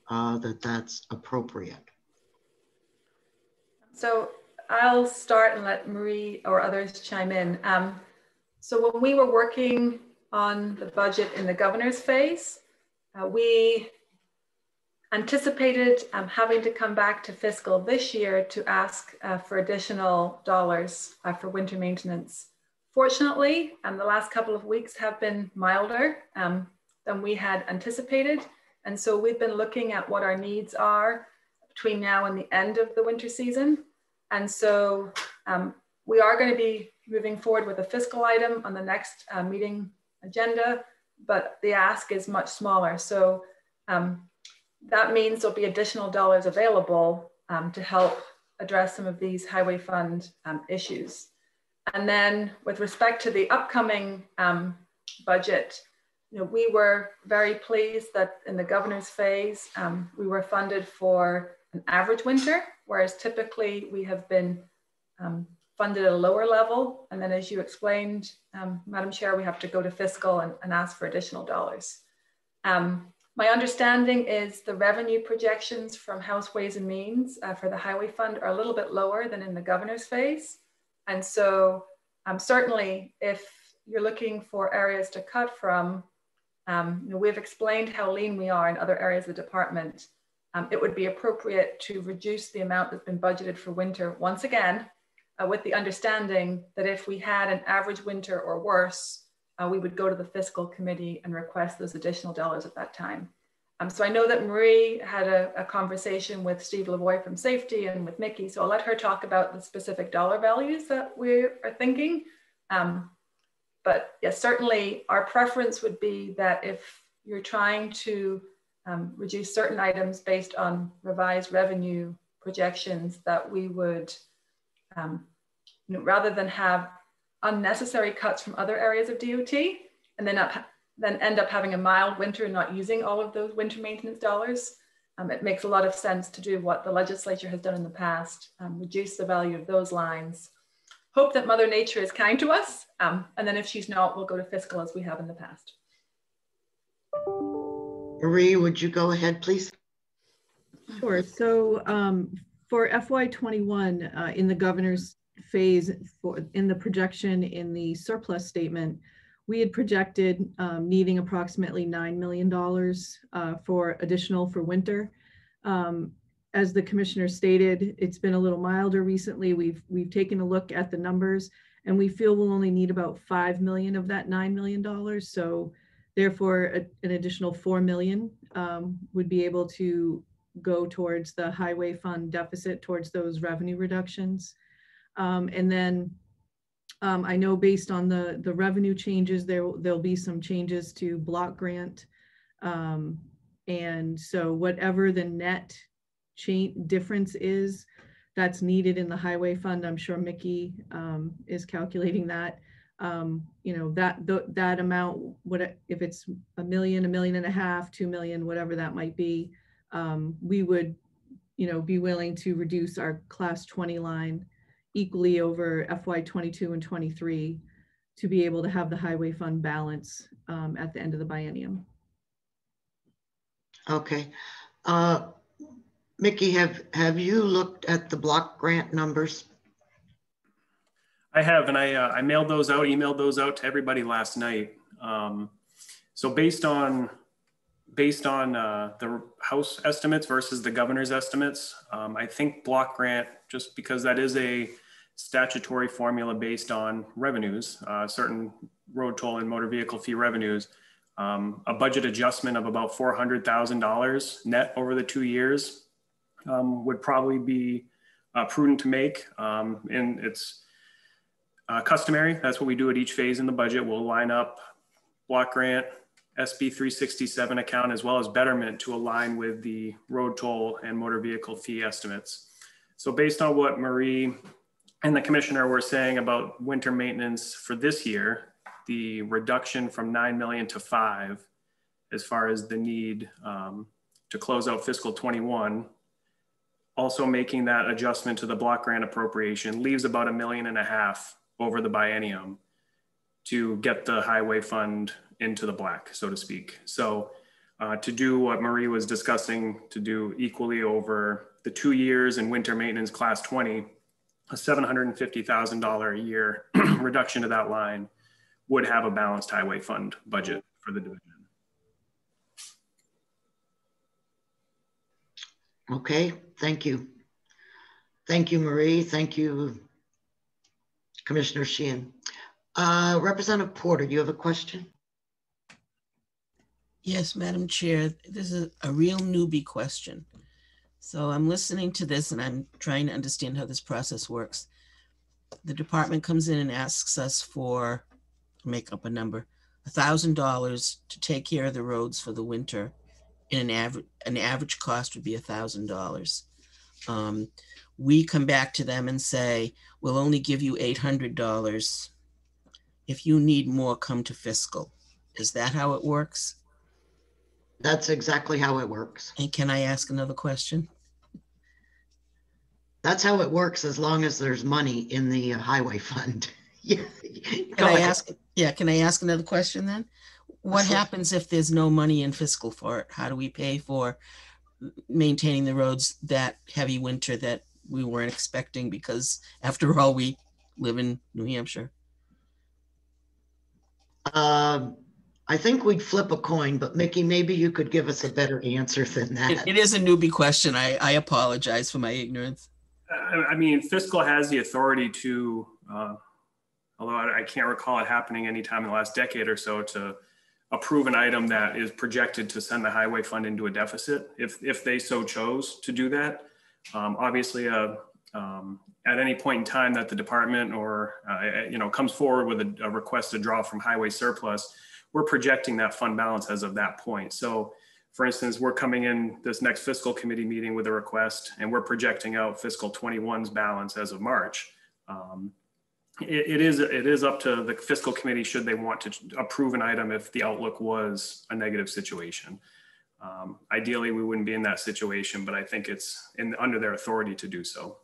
that's appropriate. So I'll start and let Marie or others chime in. So when we were working on the budget in the governor's phase, we anticipated having to come back to fiscal this year to ask for additional dollars for winter maintenance. Fortunately, the last couple of weeks have been milder than we had anticipated. And so we've been looking at what our needs are between now and the end of the winter season. And so we are going to be moving forward with a fiscal item on the next meeting agenda, but the ask is much smaller. So that means there'll be additional dollars available to help address some of these highway fund issues. And then with respect to the upcoming budget, we were very pleased that in the governor's phase, we were funded for an average winter, whereas typically we have been funded at a lower level. And then as you explained, Madam Chair, we have to go to fiscal and ask for additional dollars. My understanding is the revenue projections from House Ways and Means for the Highway Fund are a little bit lower than in the governor's phase. And so certainly if you're looking for areas to cut from, we've explained how lean we are in other areas of the department. It would be appropriate to reduce the amount that's been budgeted for winter once again, with the understanding that if we had an average winter or worse, we would go to the fiscal committee and request those additional dollars at that time. So I know that Marie had a conversation with Steve Lavoie from Safety and with Mickey, so I'll let her talk about the specific dollar values that we are thinking. But yes, certainly our preference would be that if you're trying to reduce certain items based on revised revenue projections, that we would, rather than have unnecessary cuts from other areas of DOT and then end up having a mild winter and not using all of those winter maintenance dollars, it makes a lot of sense to do what the legislature has done in the past, reduce the value of those lines, hope that Mother Nature is kind to us, and then if she's not, we'll go to fiscal as we have in the past. Marie, would you go ahead, please? Sure. So for FY21, in the governor's phase, in the projection in the surplus statement, we had projected needing approximately $9 million for additional for winter. As the commissioner stated, it's been a little milder recently. We've taken a look at the numbers and we feel we'll only need about $5 million of that $9 million. So therefore an additional $4 million would be able to go towards the highway fund deficit, towards those revenue reductions. And then I know based on the revenue changes, there'll be some changes to block grant. And so whatever the net difference is that's needed in the highway fund, I'm sure Mickey is calculating that. That amount, if it's $1 million, $1.5 million, $2 million, whatever that might be, we would, be willing to reduce our class 20 line equally over FY22 and 23 to be able to have the highway fund balance at the end of the biennium. Okay. Mickey, have you looked at the block grant numbers? I have, and I mailed those out, emailed those out to everybody last night. So based on based on the House estimates versus the governor's estimates, I think block grant, just because that is a statutory formula based on revenues, certain road toll and motor vehicle fee revenues, a budget adjustment of about $400,000 net over the 2 years would probably be prudent to make. And it's customary. That's what we do at each phase in the budget. We'll line up block grant, SB 367 account, as well as betterment to align with the road toll and motor vehicle fee estimates. So based on what Marie and the commissioner were saying about winter maintenance for this year, the reduction from 9 million to 5, as far as the need to close out fiscal 21, also making that adjustment to the block grant appropriation leaves about $1.5 million over the biennium to get the highway fund into the black, so to speak. So to do what Marie was discussing, to do equally over the 2 years in winter maintenance class 20, a $750,000 a year reduction to that line would have a balanced highway fund budget for the division. Okay, thank you. Thank you, Marie. Thank you, Commissioner Sheehan. Representative Porter, do you have a question? Yes, Madam Chair, this is a real newbie question. So I'm listening to this and I'm trying to understand how this process works. The department comes in and asks us for, make up a number, $1,000 to take care of the roads for the winter. In an average cost would be $1,000. We come back to them and say, we'll only give you $800. If you need more, come to fiscal. Is that how it works? That's exactly how it works. And can I ask another question? That's how it works as long as there's money in the highway fund. Yeah. Can I ask another question then? What happens if there's no money in fiscal for it? How do we pay for maintaining the roads that heavy winter that we weren't expecting? Because after all, we live in New Hampshire. I think we'd flip a coin, but Mickey, maybe you could give us a better answer than that. It is a newbie question. I apologize for my ignorance. I mean, fiscal has the authority to, although I can't recall it happening anytime in the last decade or so, to approve an item that is projected to send the highway fund into a deficit if they so chose to do that. Obviously, at any point in time that the department or comes forward with a request to draw from highway surplus, we're projecting that fund balance as of that point. So for instance, we're coming in this next fiscal committee meeting with a request and we're projecting out fiscal 21's balance as of March. It is up to the fiscal committee should they want to approve an item if the outlook was a negative situation. Ideally, we wouldn't be in that situation, but I think it's under their authority to do so.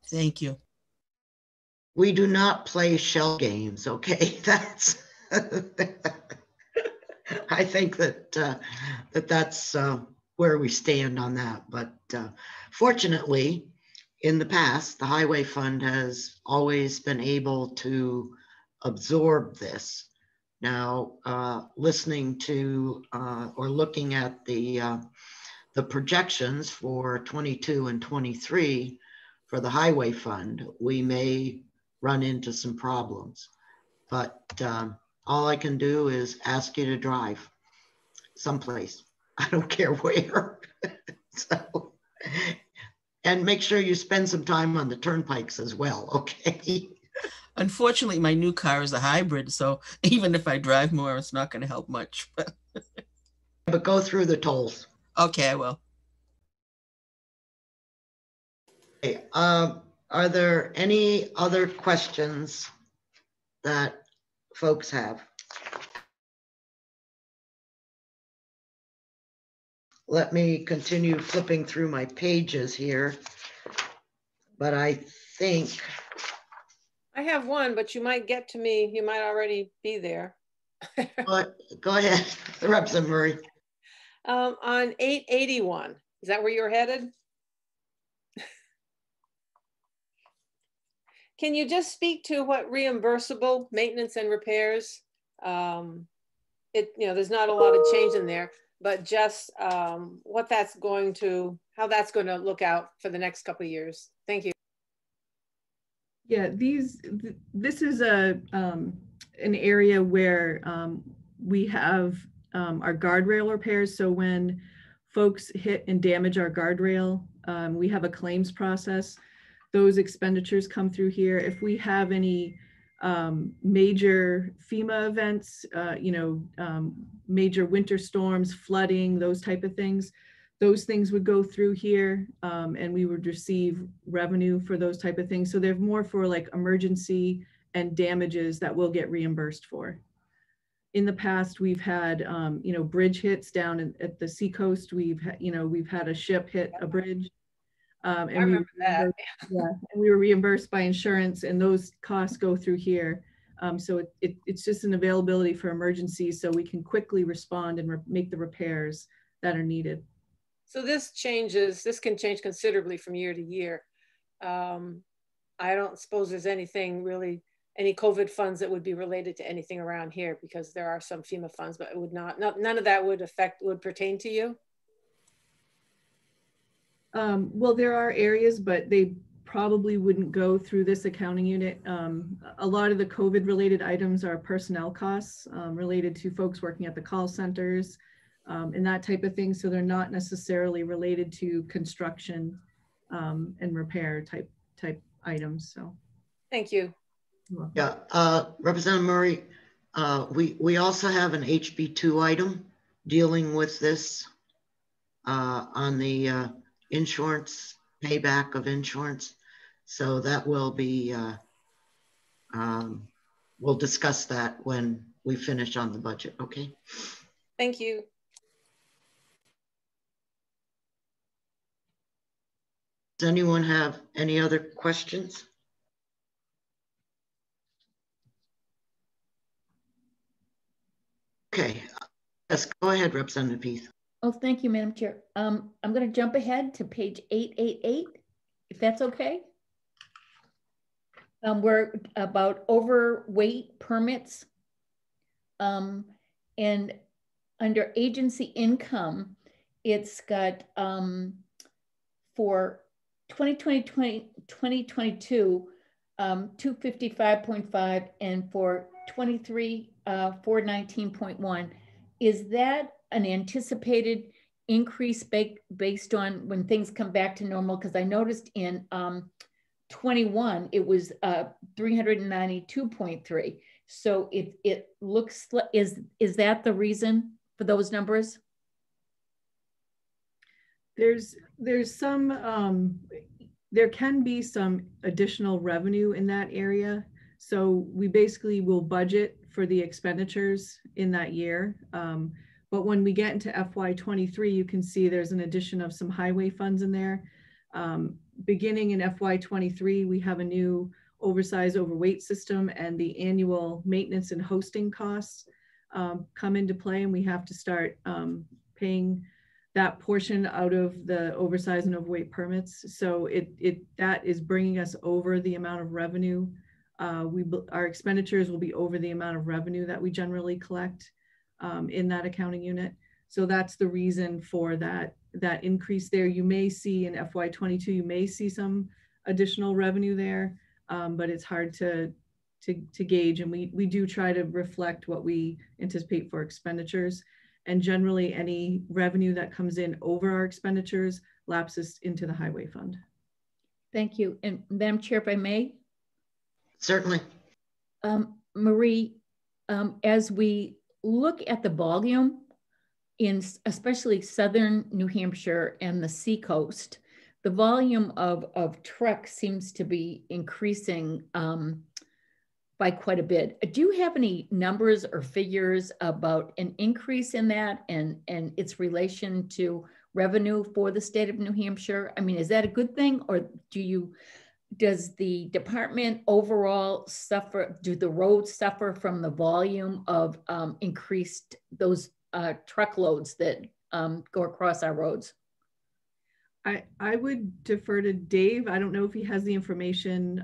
Thank you. We do not play shell games, okay? That's, I think that's where we stand on that. But fortunately, in the past, the Highway Fund has always been able to absorb this. Now, listening to or looking at the projections for 22 and 23 for the Highway Fund, we may run into some problems. But all I can do is ask you to drive someplace. I don't care where. So, and make sure you spend some time on the turnpikes as well, okay? Unfortunately, my new car is a hybrid, so even if I drive more, it's not going to help much. But go through the tolls. Okay, I will. Okay, are there any other questions that folks have? Let me continue flipping through my pages here, but I think. I have one, but you might get to me. You might already be there. Go ahead, Representative Murray. On 881, is that where you're headed? Can you just speak to what reimbursable maintenance and repairs there's not a lot of change in there, but just what that's going to, how that's going to look out for the next couple of years. Thank you. Yeah, this is an area where we have our guardrail repairs. So when folks hit and damage our guardrail, we have a claims process. Those expenditures come through here. If we have any major FEMA events, major winter storms, flooding, those type of things, those things would go through here, and we would receive revenue for those type of things. So they're more for like emergency and damages that we'll get reimbursed for. In the past, we've had, bridge hits down at the seacoast. We've had a ship hit a bridge. And I remember that. Yeah, and we were reimbursed by insurance, and those costs go through here. So it's just an availability for emergencies, so we can quickly respond and make the repairs that are needed. So this can change considerably from year to year. I don't suppose there's anything really, any COVID funds that would be related to anything around here, because there are some FEMA funds, but it would none of that would pertain to you? Well, there are areas, but they probably wouldn't go through this accounting unit. A lot of the COVID related items are personnel costs related to folks working at the call centers and that type of thing. So they're not necessarily related to construction and repair type items. So thank you. Yeah, Representative Murray, we also have an HB2 item dealing with this on the insurance, payback of insurance. So that will be, we'll discuss that when we finish on the budget, okay? Thank you. Does anyone have any other questions? Okay, yes, go ahead, Representative Heath. Oh, thank you, Madam Chair. I'm going to jump ahead to page 888, if that's okay. We're about overweight permits. And under agency income, it's got for 2022, 255.5, and for 23, 419.1. Is that an anticipated increase based on when things come back to normal? Because I noticed in 21, it was 392.3. So it looks like, is that the reason for those numbers? There's some, there can be some additional revenue in that area. So we basically will budget for the expenditures in that year. But when we get into FY23, you can see there's an addition of some highway funds in there. Beginning in FY23, we have a new oversized overweight system, and the annual maintenance and hosting costs come into play, and we have to start paying that portion out of the oversized and overweight permits. So that is bringing us over the amount of revenue. Our expenditures will be over the amount of revenue that we generally collect in that accounting unit. So that's the reason for that increase there. You may see in FY22, you may see some additional revenue there, but it's hard to gauge. And we do try to reflect what we anticipate for expenditures. And generally any revenue that comes in over our expenditures lapses into the highway fund. Thank you. And Madam Chair, if I may? Certainly. Marie, as we look at the volume in especially southern New Hampshire and the seacoast, the volume of trucks seems to be increasing by quite a bit. Do you have any numbers or figures about an increase in that and its relation to revenue for the state of New Hampshire? I mean, is that a good thing, or does the department overall suffer, do the roads suffer from the volume of increased those truckloads that go across our roads? I would defer to Dave. I don't know if he has the information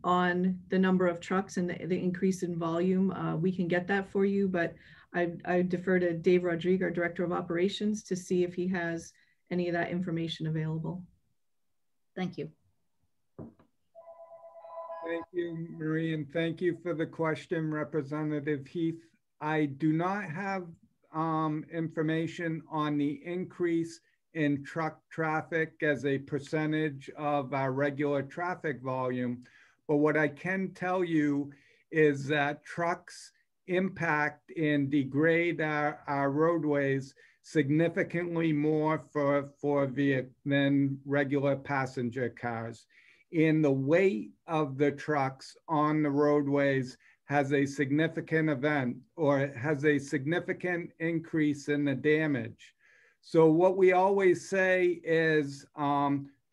on the number of trucks and the increase in volume. We can get that for you, but I defer to Dave Rodriguez, our Director of Operations, to see if he has any of that information available. Thank you. Thank you, Marie, and thank you for the question, Representative Heath. I do not have information on the increase in truck traffic as a percentage of our regular traffic volume. But what I can tell you is that trucks impact and degrade our roadways significantly more than regular passenger cars. And the weight of the trucks on the roadways has a significant event, or it has a significant increase in the damage. So what we always say is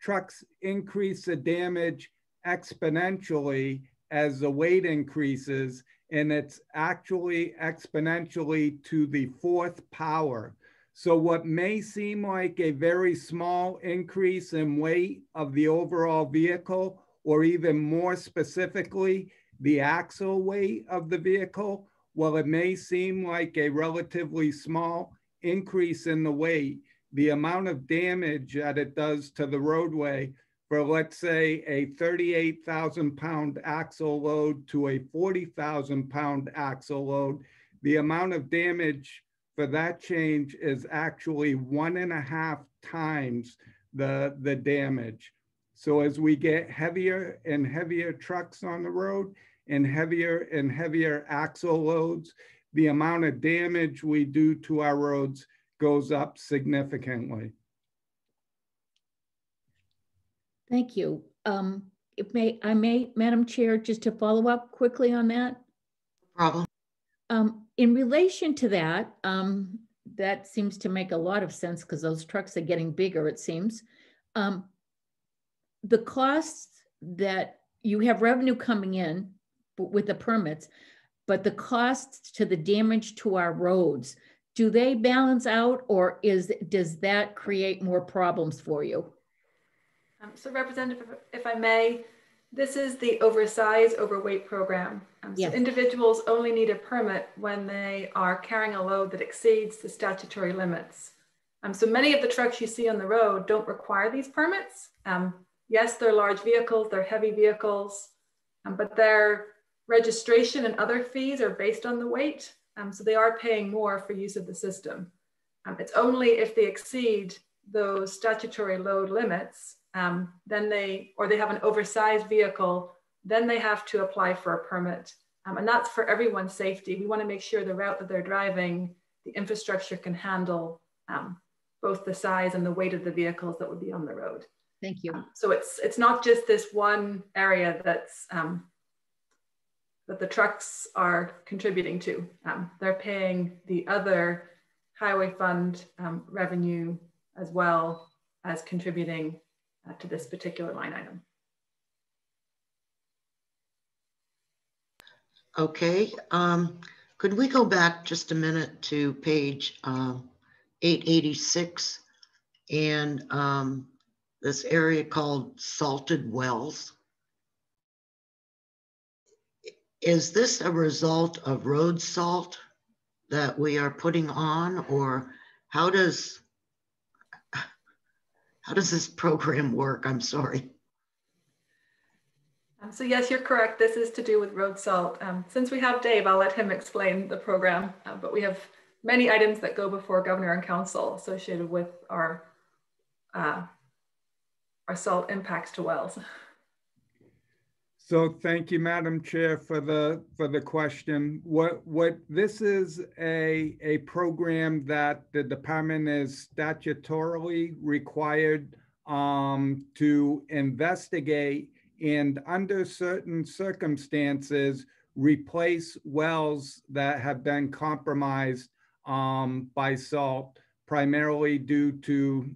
trucks increase the damage exponentially as the weight increases, and it's actually exponentially to the 4th power. So what may seem like a very small increase in weight of the overall vehicle, or even more specifically, the axle weight of the vehicle, while it may seem like a relatively small increase in the weight, the amount of damage that it does to the roadway for, let's say, a 38,000-pound axle load to a 40,000-pound axle load, the amount of damage for that change is actually 1.5 times the damage. So as we get heavier and heavier trucks on the road and heavier axle loads, the amount of damage we do to our roads goes up significantly. Thank you. Madam Chair, just to follow up quickly on that. Problem. In relation to that, that seems to make a lot of sense because those trucks are getting bigger, it seems. The costs that you have revenue coming in with the permits, but the costs to the damage to our roads, do they balance out, or does that create more problems for you? So Representative, if I may, this is the Oversized Overweight program. Yes. So individuals only need a permit when they are carrying a load that exceeds the statutory limits. So many of the trucks you see on the road don't require these permits. Yes, they're large vehicles, they're heavy vehicles, but their registration and other fees are based on the weight. So they are paying more for use of the system. It's only if they exceed those statutory load limits, then they have an oversized vehicle, then they have to apply for a permit. And that's for everyone's safety. We want to make sure the route that they're driving, the infrastructure can handle both the size and the weight of the vehicles that would be on the road. Thank you. So it's not just this one area that's that the trucks are contributing to. They're paying the other highway fund revenue as well as contributing to this particular line item. Okay, could we go back just a minute to page 886 and this area called salted wells? Is this a result of road salt that we are putting on, or how does this program work? I'm sorry. So yes, you're correct. This is to do with road salt. Since we have Dave, I'll let him explain the program, but we have many items that go before Governor and Council associated with our salt impacts to wells. So thank you, Madam Chair, for the question. What this is a program that the department is statutorily required to investigate and under certain circumstances replace wells that have been compromised by salt, primarily due to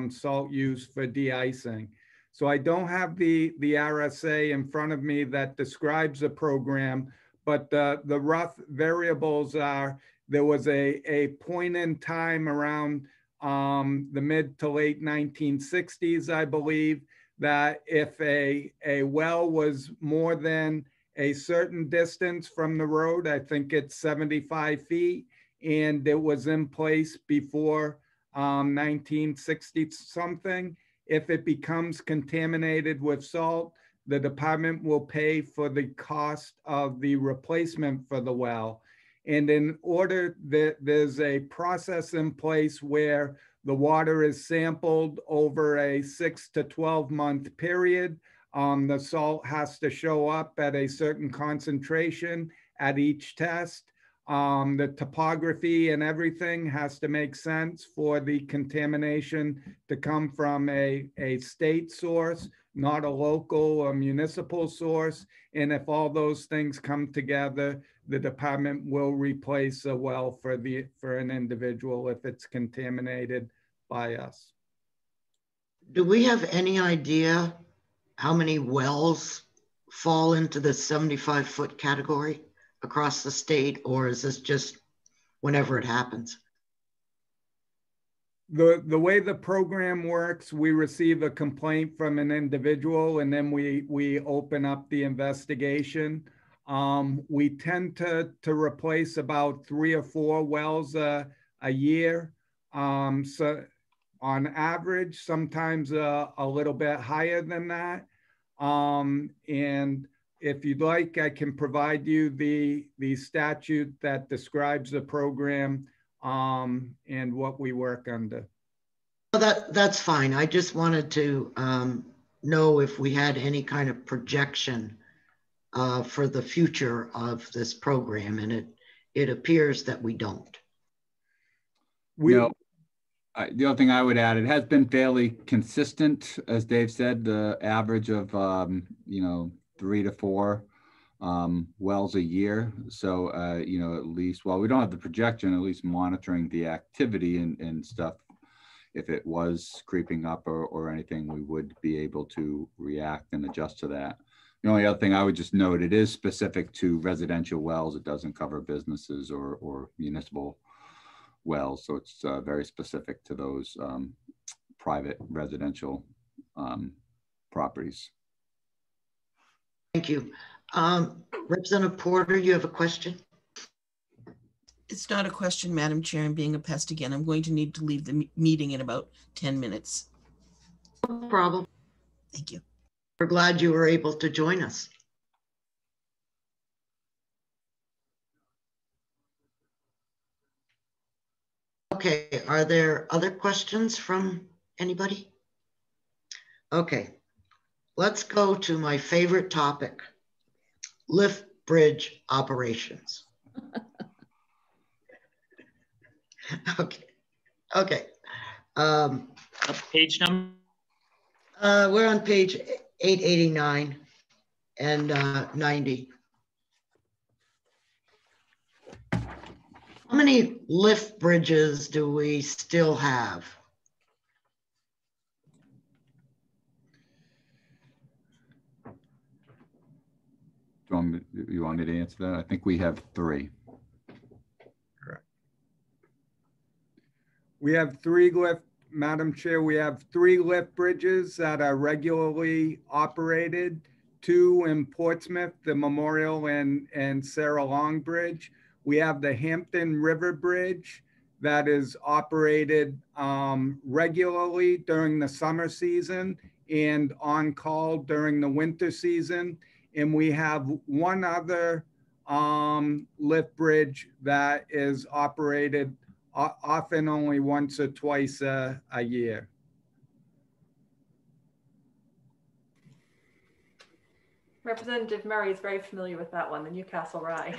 salt use for de-icing. So I don't have the RSA in front of me that describes the program, but the rough variables are, there was a point in time around the mid to late 1960s, I believe, that if a well was more than a certain distance from the road, I think it's 75 feet, and it was in place before 1960 something, if it becomes contaminated with salt, the department will pay for the cost of the replacement for the well. And in order that there's a process in place where the water is sampled over a 6 to 12 month period. The salt has to show up at a certain concentration at each test. The topography and everything has to make sense for the contamination to come from a state source, not a local or municipal source. And if all those things come together, the department will replace a well for an individual if it's contaminated by us. Do we have any idea how many wells fall into the 75-foot category across the state, or is this just whenever it happens? The way the program works, we receive a complaint from an individual and then we open up the investigation. We tend to replace about 3 or 4 wells a year. So on average, sometimes a little bit higher than that. And if you'd like, I can provide you the statute that describes the program and what we work under. Well, that's fine. I just wanted to know if we had any kind of projection for the future of this program, and it appears that we don't. The other thing I would add, it has been fairly consistent, as Dave said, the average of 3 to 4 wells a year. So at least, while we don't have the projection, at least monitoring the activity and stuff, if it was creeping up or anything, we would be able to react and adjust to that. The only other thing I would just note, it is specific to residential wells. It doesn't cover businesses or municipal wells. So it's very specific to those private residential properties. Thank you. Representative Porter, you have a question? It's not a question, Madam Chair. I'm being a pest again. I'm going to need to leave the meeting in about 10 minutes. No problem. Thank you. We're glad you were able to join us. Okay, are there other questions from anybody? Okay, let's go to my favorite topic, lift bridge operations. Okay. Page number? We're on page 889 and 90. How many lift bridges do we still have? You want me to answer that? I think we have 3. Correct. We have 3 lift, Madam Chair, we have 3 lift bridges that are regularly operated, 2 in Portsmouth, the Memorial and Sarah Long Bridge. We have the Hampton River Bridge that is operated regularly during the summer season and on call during the winter season. And we have 1 other lift bridge that is operated often only once or twice a year. Representative Murray is very familiar with that one, the Newcastle Rye.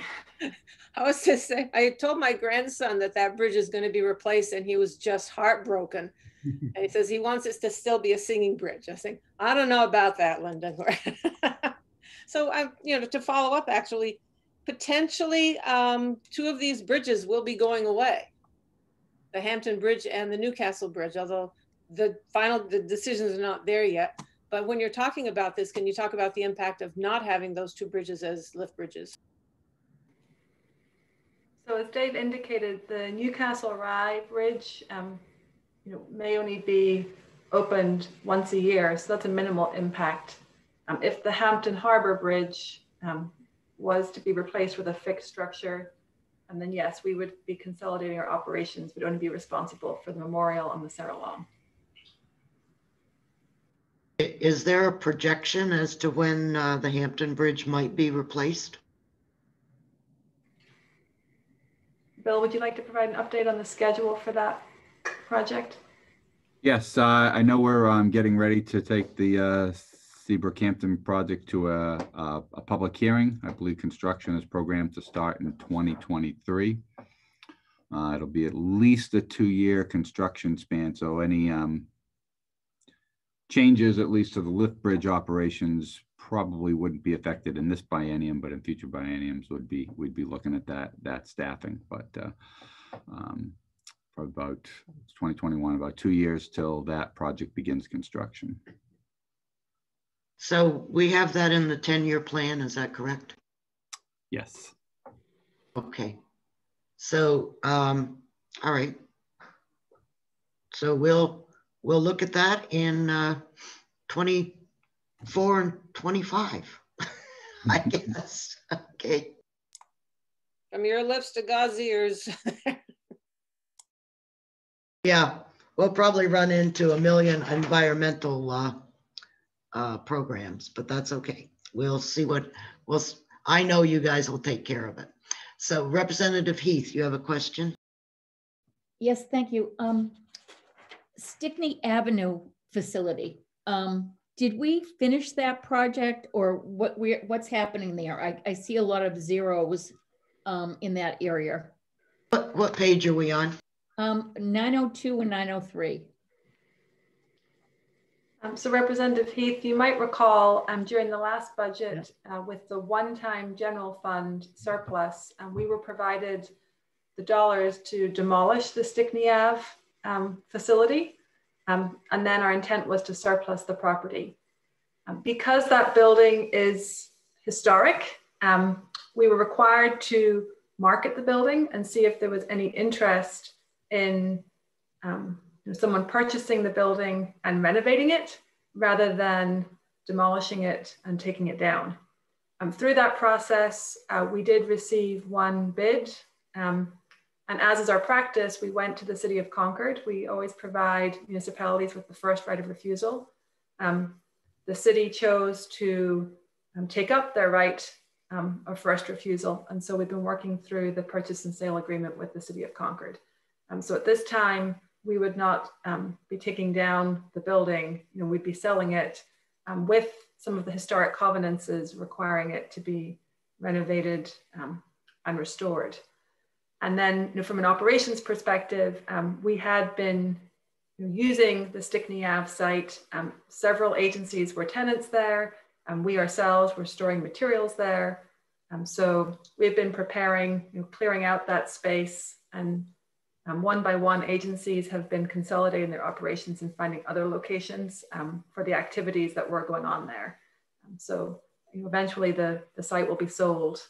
I was just saying, I told my grandson that bridge is going to be replaced and he was just heartbroken. And he says he wants it to still be a singing bridge. I think, I don't know about that, Linda. So to follow up, actually, potentially 2 of these bridges will be going away. The Hampton Bridge and the Newcastle Bridge, although the decisions are not there yet. But when you're talking about this, can you talk about the impact of not having those 2 bridges as lift bridges? So as Dave indicated, the Newcastle Rye Bridge may only be opened once a year, so that's a minimal impact. If the Hampton Harbor Bridge was to be replaced with a fixed structure, and then yes, we would be consolidating our operations. We'd only be responsible for the memorial on the Sarah-Long. Is there a projection as to when the Hampton Bridge might be replaced? Bill, would you like to provide an update on the schedule for that project? Yes, I know we're getting ready to take the Seabrook-Hampton project to a public hearing. I believe construction is programmed to start in 2023. It'll be at least a 2-year construction span, so any changes, at least to the lift bridge operations, probably wouldn't be affected in this biennium, but in future bienniums we'd be looking at that staffing. But for about 2021, about 2 years till that project begins construction. So we have that in the 10-year plan, is that correct? Yes. Okay. So, all right. So we'll look at that in 24 and 25, I guess. Okay. From your lips to God's ears. Yeah, we'll probably run into a million environmental programs, but that's okay. We'll see I know you guys will take care of it. So Representative Heath, you have a question? Yes, thank you. Stickney Avenue facility. Did we finish that project, or what's happening there? I see a lot of zeros in that area. What page are we on? 902 and 903. So Representative Heath, you might recall during the last budget with the one-time general fund surplus, we were provided the dollars to demolish the Stickney Ave facility. And then our intent was to surplus the property. Because that building is historic, we were required to market the building and see if there was any interest in someone purchasing the building and renovating it rather than demolishing it and taking it down. Through that process, we did receive one bid. And as is our practice, we went to the City of Concord. We always provide municipalities with the first right of refusal. The city chose to take up their right of first refusal. And so we've been working through the purchase and sale agreement with the City of Concord. So at this time, we would not be taking down the building. We'd be selling it with some of the historic covenances requiring it to be renovated and restored. And then from an operations perspective, we had been using the Stickney Ave site. Several agencies were tenants there, and we ourselves were storing materials there. So we've been preparing, clearing out that space, and one by one agencies have been consolidating their operations and finding other locations for the activities that were going on there. So eventually the site will be sold.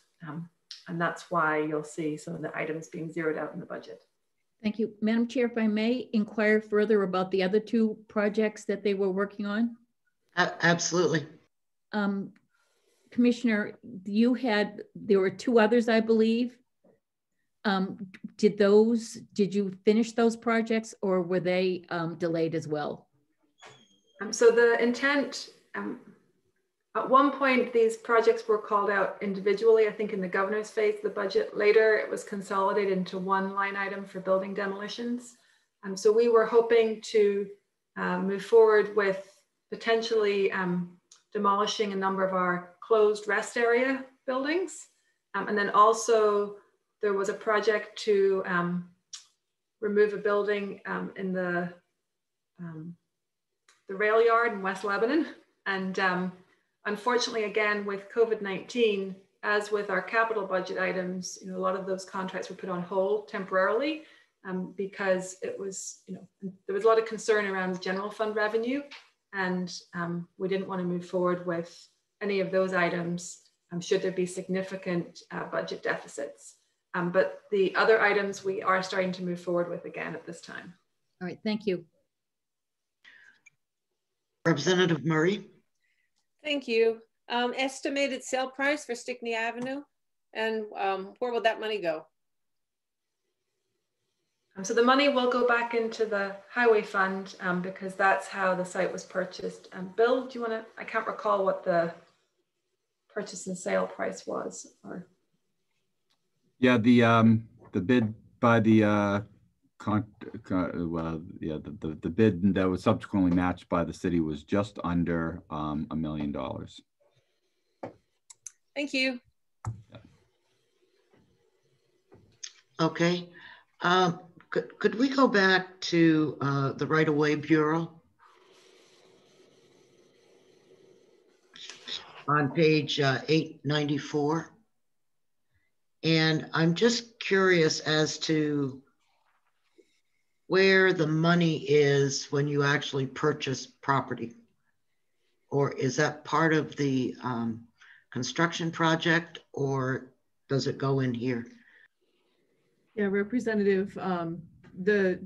And that's why you'll see some of the items being zeroed out in the budget. Thank you. Madam Chair, if I may inquire further about the other two projects that they were working on? Absolutely. Commissioner, there were two others, I believe. Did you finish those projects, or were they delayed as well? So the intent, at one point, these projects were called out individually, I think in the governor's phase of the budget. Later, it was consolidated into one line item for building demolitions. So we were hoping to move forward with potentially demolishing a number of our closed rest area buildings. And then also there was a project to remove a building in the rail yard in West Lebanon. And unfortunately, again, with COVID-19, as with our capital budget items, a lot of those contracts were put on hold temporarily because it was, there was a lot of concern around general fund revenue, and we didn't want to move forward with any of those items should there be significant budget deficits. But the other items we are starting to move forward with again at this time. All right, thank you. Representative Murray. Thank you. Estimated sale price for Stickney Avenue, and where will that money go? So the money will go back into the highway fund because that's how the site was purchased. Bill, do you want to, I can't recall what the purchase and sale price was. Or... Yeah, the bid by the the bid that was subsequently matched by the city was just under $1 million. Thank you. Okay. Could we go back to the Right-of-Way Bureau? On page 894. And I'm just curious as to where the money is when you actually purchase property. Or is that part of the construction project, or does it go in here? Yeah, Representative, the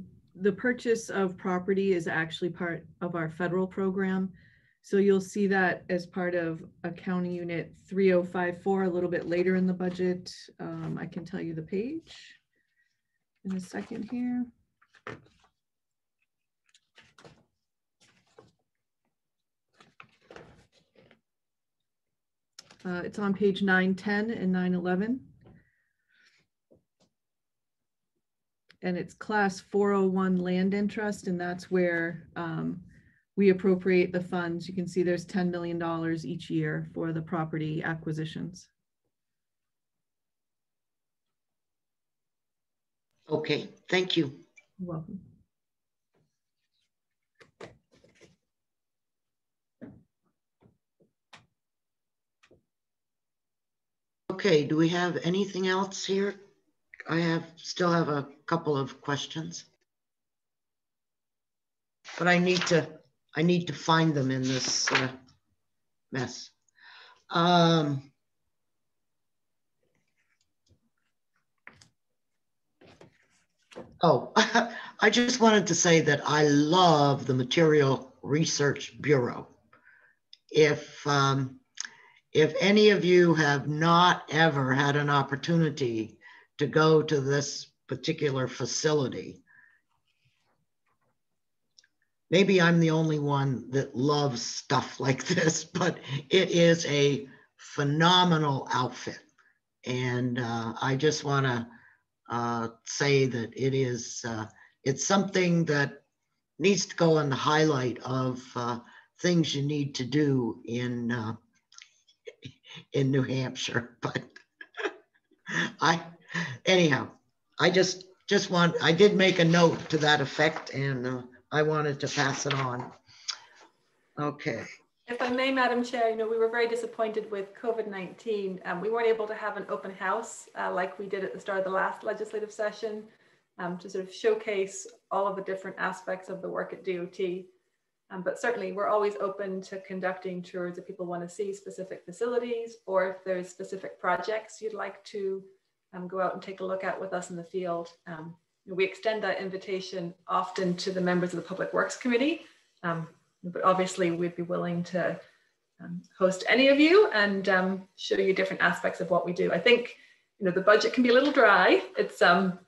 purchase of property is actually part of our federal program. So you'll see that as part of accounting unit 3054 a little bit later in the budget. I can tell you the page in a second here. It's on page 910 and 911. And it's class 401 land interest, and that's where we appropriate the funds. You can see there's $10 million each year for the property acquisitions. Okay, thank you. You're welcome. Okay, do we have anything else here? I still have a couple of questions, but I need to find them in this mess. Oh, I just wanted to say that I love the Material Research Bureau. If any of you have not ever had an opportunity to go to this particular facility, maybe I'm the only one that loves stuff like this, but it is a phenomenal outfit. And I just want to say that it is, it's something that needs to go on the highlight of things you need to do in New Hampshire. But anyhow, I did make a note to that effect, and I wanted to pass it on. Okay. If I may, Madam Chair, we were very disappointed with COVID-19. We weren't able to have an open house like we did at the start of the last legislative session to sort of showcase all of the different aspects of the work at DOT. But certainly we're always open to conducting tours if people want to see specific facilities, or if there's specific projects you'd like to go out and take a look at with us in the field. We extend that invitation often to the members of the Public Works Committee, but obviously we'd be willing to host any of you and show you different aspects of what we do. I think the budget can be a little dry. It's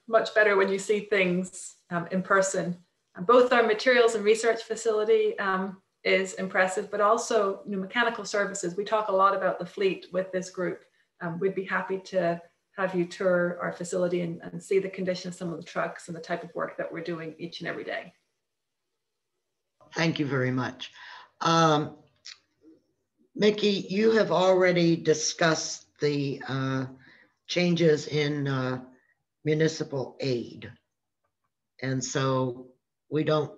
much better when you see things in person. Both our materials and research facility is impressive, but also mechanical services. We talk a lot about the fleet with this group. We'd be happy to have you tour our facility and see the condition of some of the trucks and the type of work that we're doing each and every day. Thank you very much. Mickey, you have already discussed the changes in municipal aid. And so we don't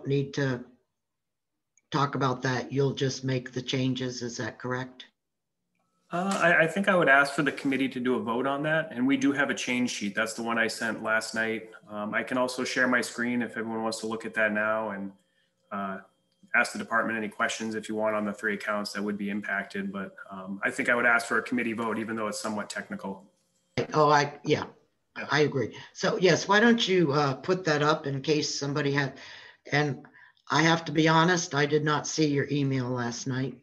need to talk about that. You'll just make the changes, is that correct? I think I would ask for the committee to do a vote on that. And we do have a change sheet. That's the one I sent last night. I can also share my screen if everyone wants to look at that now and ask the department any questions if you want on the 3 accounts that would be impacted. But I think I would ask for a committee vote, even though it's somewhat technical. Oh, yeah. I agree. So yes, why don't you put that up in case somebody had, and I have to be honest, I did not see your email last night.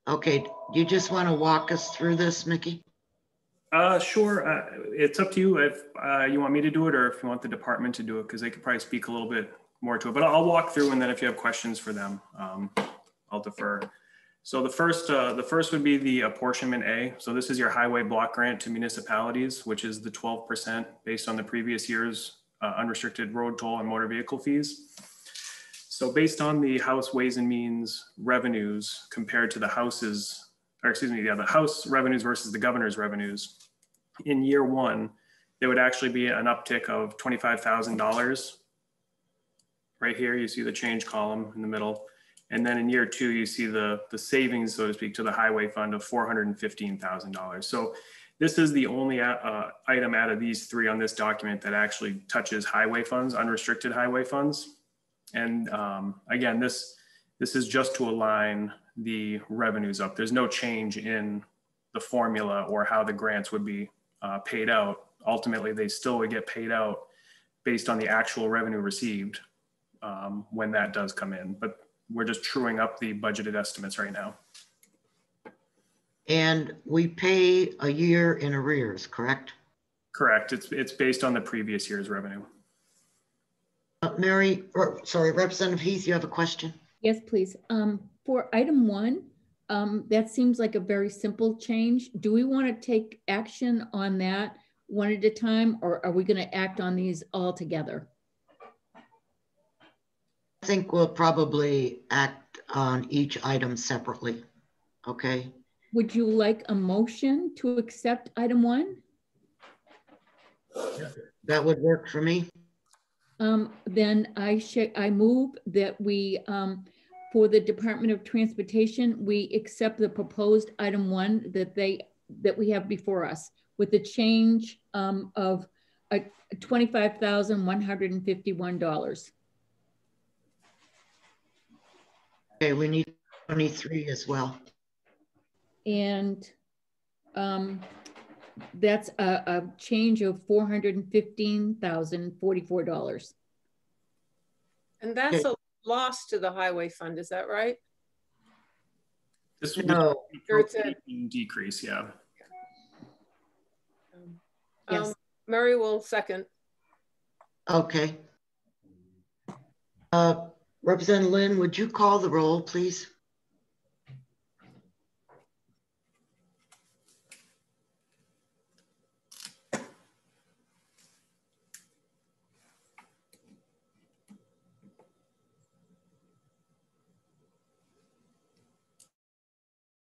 Okay, you just want to walk us through this, Mickey? Sure. It's up to you if you want me to do it or if you want the department to do it, because they could probably speak a little bit more to it. But I'll walk through, and then if you have questions for them, I'll defer. So the first would be the apportionment A. So this is your highway block grant to municipalities, which is the 12% based on the previous year's unrestricted road toll and motor vehicle fees. So based on the House Ways and Means revenues compared to the House's, or excuse me, yeah, the House revenues versus the governor's revenues, in year one, there would actually be an uptick of $25,000. Right here, you see the change column in the middle. And then in year two, you see the savings, so to speak, to the highway fund of $415,000. So this is the only item out of these three on this document that actually touches highway funds, unrestricted highway funds. And again, this is just to align the revenues up. There's no change in the formula or how the grants would be paid out. Ultimately, they still would get paid out based on the actual revenue received when that does come in. But we're just truing up the budgeted estimates right now. And we pay a year in arrears, correct? Correct. It's based on the previous year's revenue. Mary, sorry, Representative Heath, you have a question? Yes, please. For item one, that seems like a very simple change. Do we want to take action on that one at a time, or are we going to act on these all together? I think we'll probably act on each item separately. Okay. Would you like a motion to accept item one? That would work for me. Then I move that we, for the Department of Transportation, we accept the proposed item one that we have before us with the change of $25,151. Okay, we need 23 as well. And that's a change of $415,044. And that's a loss to the highway fund, is that right? This would no. be a decrease, yeah. Yes. Murray will second. Okay. Representative Lynn, would you call the roll, please?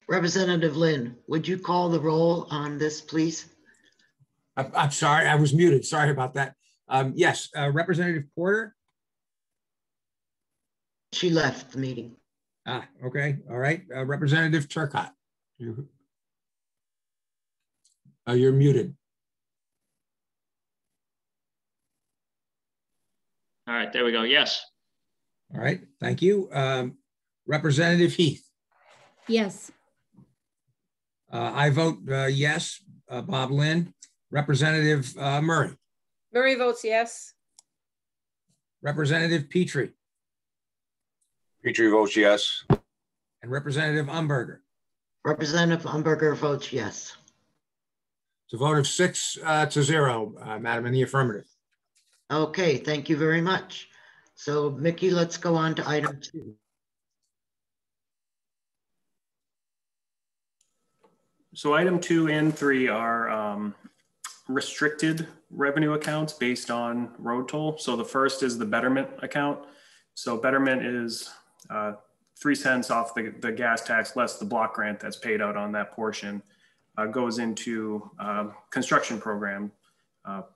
Representative Lynn, would you call the roll on this, please? I'm sorry, I was muted. Sorry about that. Yes, Representative Porter. She left the meeting. Ah, okay, all right. Representative Turcotte. You're muted. All right, there we go. Yes. All right, thank you. Representative Heath. Yes. I vote yes. Bob Lynn. Representative Murray. Murray votes yes. Representative Petrie. Petrie votes yes. And Representative Umberger. Representative Umberger votes yes. It's a vote of 6-0, Madam, in the affirmative. Okay, thank you very much. So Mickey, let's go on to item 2. So item 2 and 3 are restricted revenue accounts based on road toll. So the first is the betterment account. So betterment is 3 cents off the gas tax less the block grant that's paid out on that portion goes into construction program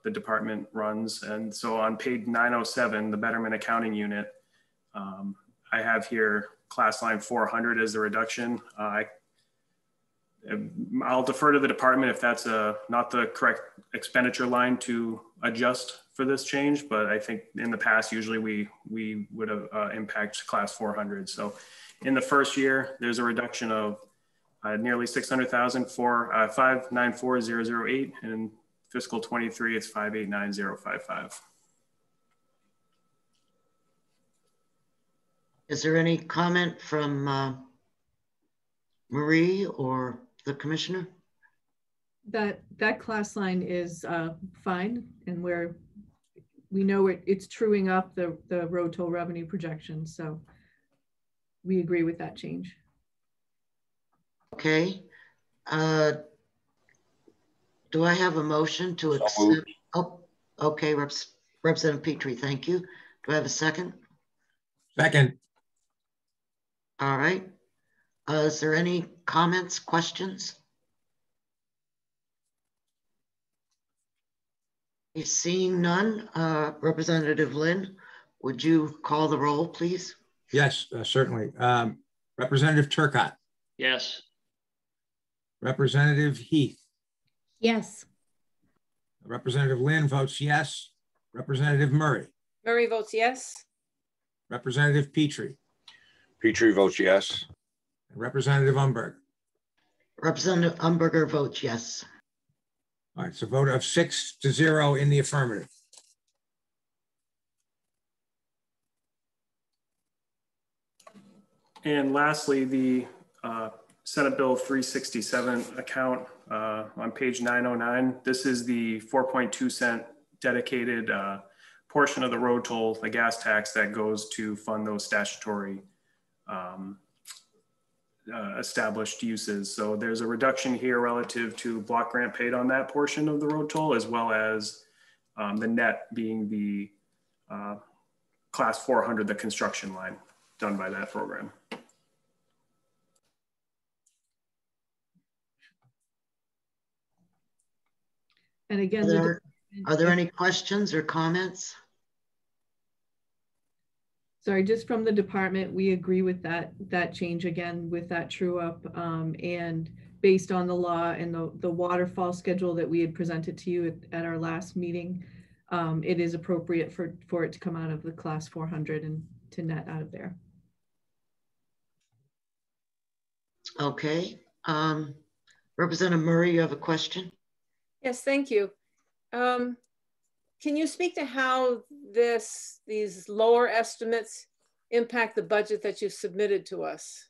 the department runs. And so on page 907, the betterment accounting unit, I have here class line 400 as the reduction. I'll defer to the department if that's not the correct expenditure line to adjust for this change, but I think in the past, usually we would have impact class 400. So in the first year, there's a reduction of nearly 600,000 for 594008, and in fiscal 23, it's 589055. Is there any comment from Marie or the commissioner? That class line is fine, and we know it's truing up the road toll revenue projection, so we agree with that change. Okay. Do I have a motion to accept? Oh, okay, Representative Petrie, thank you. Do I have a second? Second. All right. Is there any comments, questions? Seeing none, Representative Lynn, would you call the roll, please? Yes, certainly. Representative Turcotte. Yes. Representative Heath. Yes. Representative Lynn votes yes. Representative Murray. Murray votes yes. Representative Petrie. Petrie votes yes. And Representative Umberger. Representative Umberger votes yes. All right, so vote of 6-0 in the affirmative. And lastly, the Senate Bill 367 account on page 909. This is the 4.2 cent dedicated portion of the road toll, the gas tax that goes to fund those statutory established uses. So there's a reduction here relative to block grant paid on that portion of the road toll, as well as the net being the class 400, the construction line done by that program. And again, are there any questions or comments? Sorry, just from the department, we agree with that change again with that true up, and based on the law and the waterfall schedule that we had presented to you at our last meeting, it is appropriate for it to come out of the class 400 and to net out of there. Okay. Representative Murray, you have a question? Yes, thank you. Can you speak to how these lower estimates impact the budget that you've submitted to us?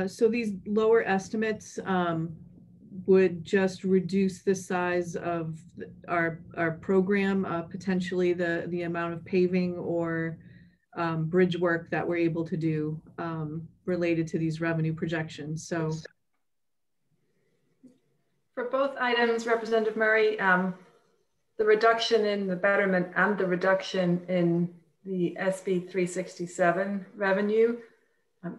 So these lower estimates would just reduce the size of our program, potentially the amount of paving or bridge work that we're able to do related to these revenue projections. So for both items, Representative Murray, the reduction in the betterment and the reduction in the SB 367 revenue,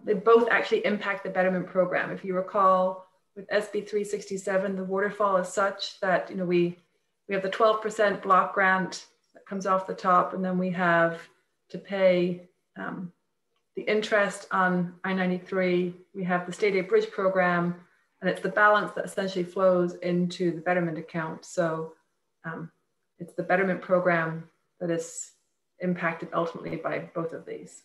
they both actually impact the betterment program. If you recall, with SB 367, the waterfall is such that we have the 12% block grant that comes off the top, and then we have to pay the interest on I-93. We have the State Aid Bridge program, and it's the balance that essentially flows into the betterment account. So it's the betterment program that is impacted ultimately by both of these.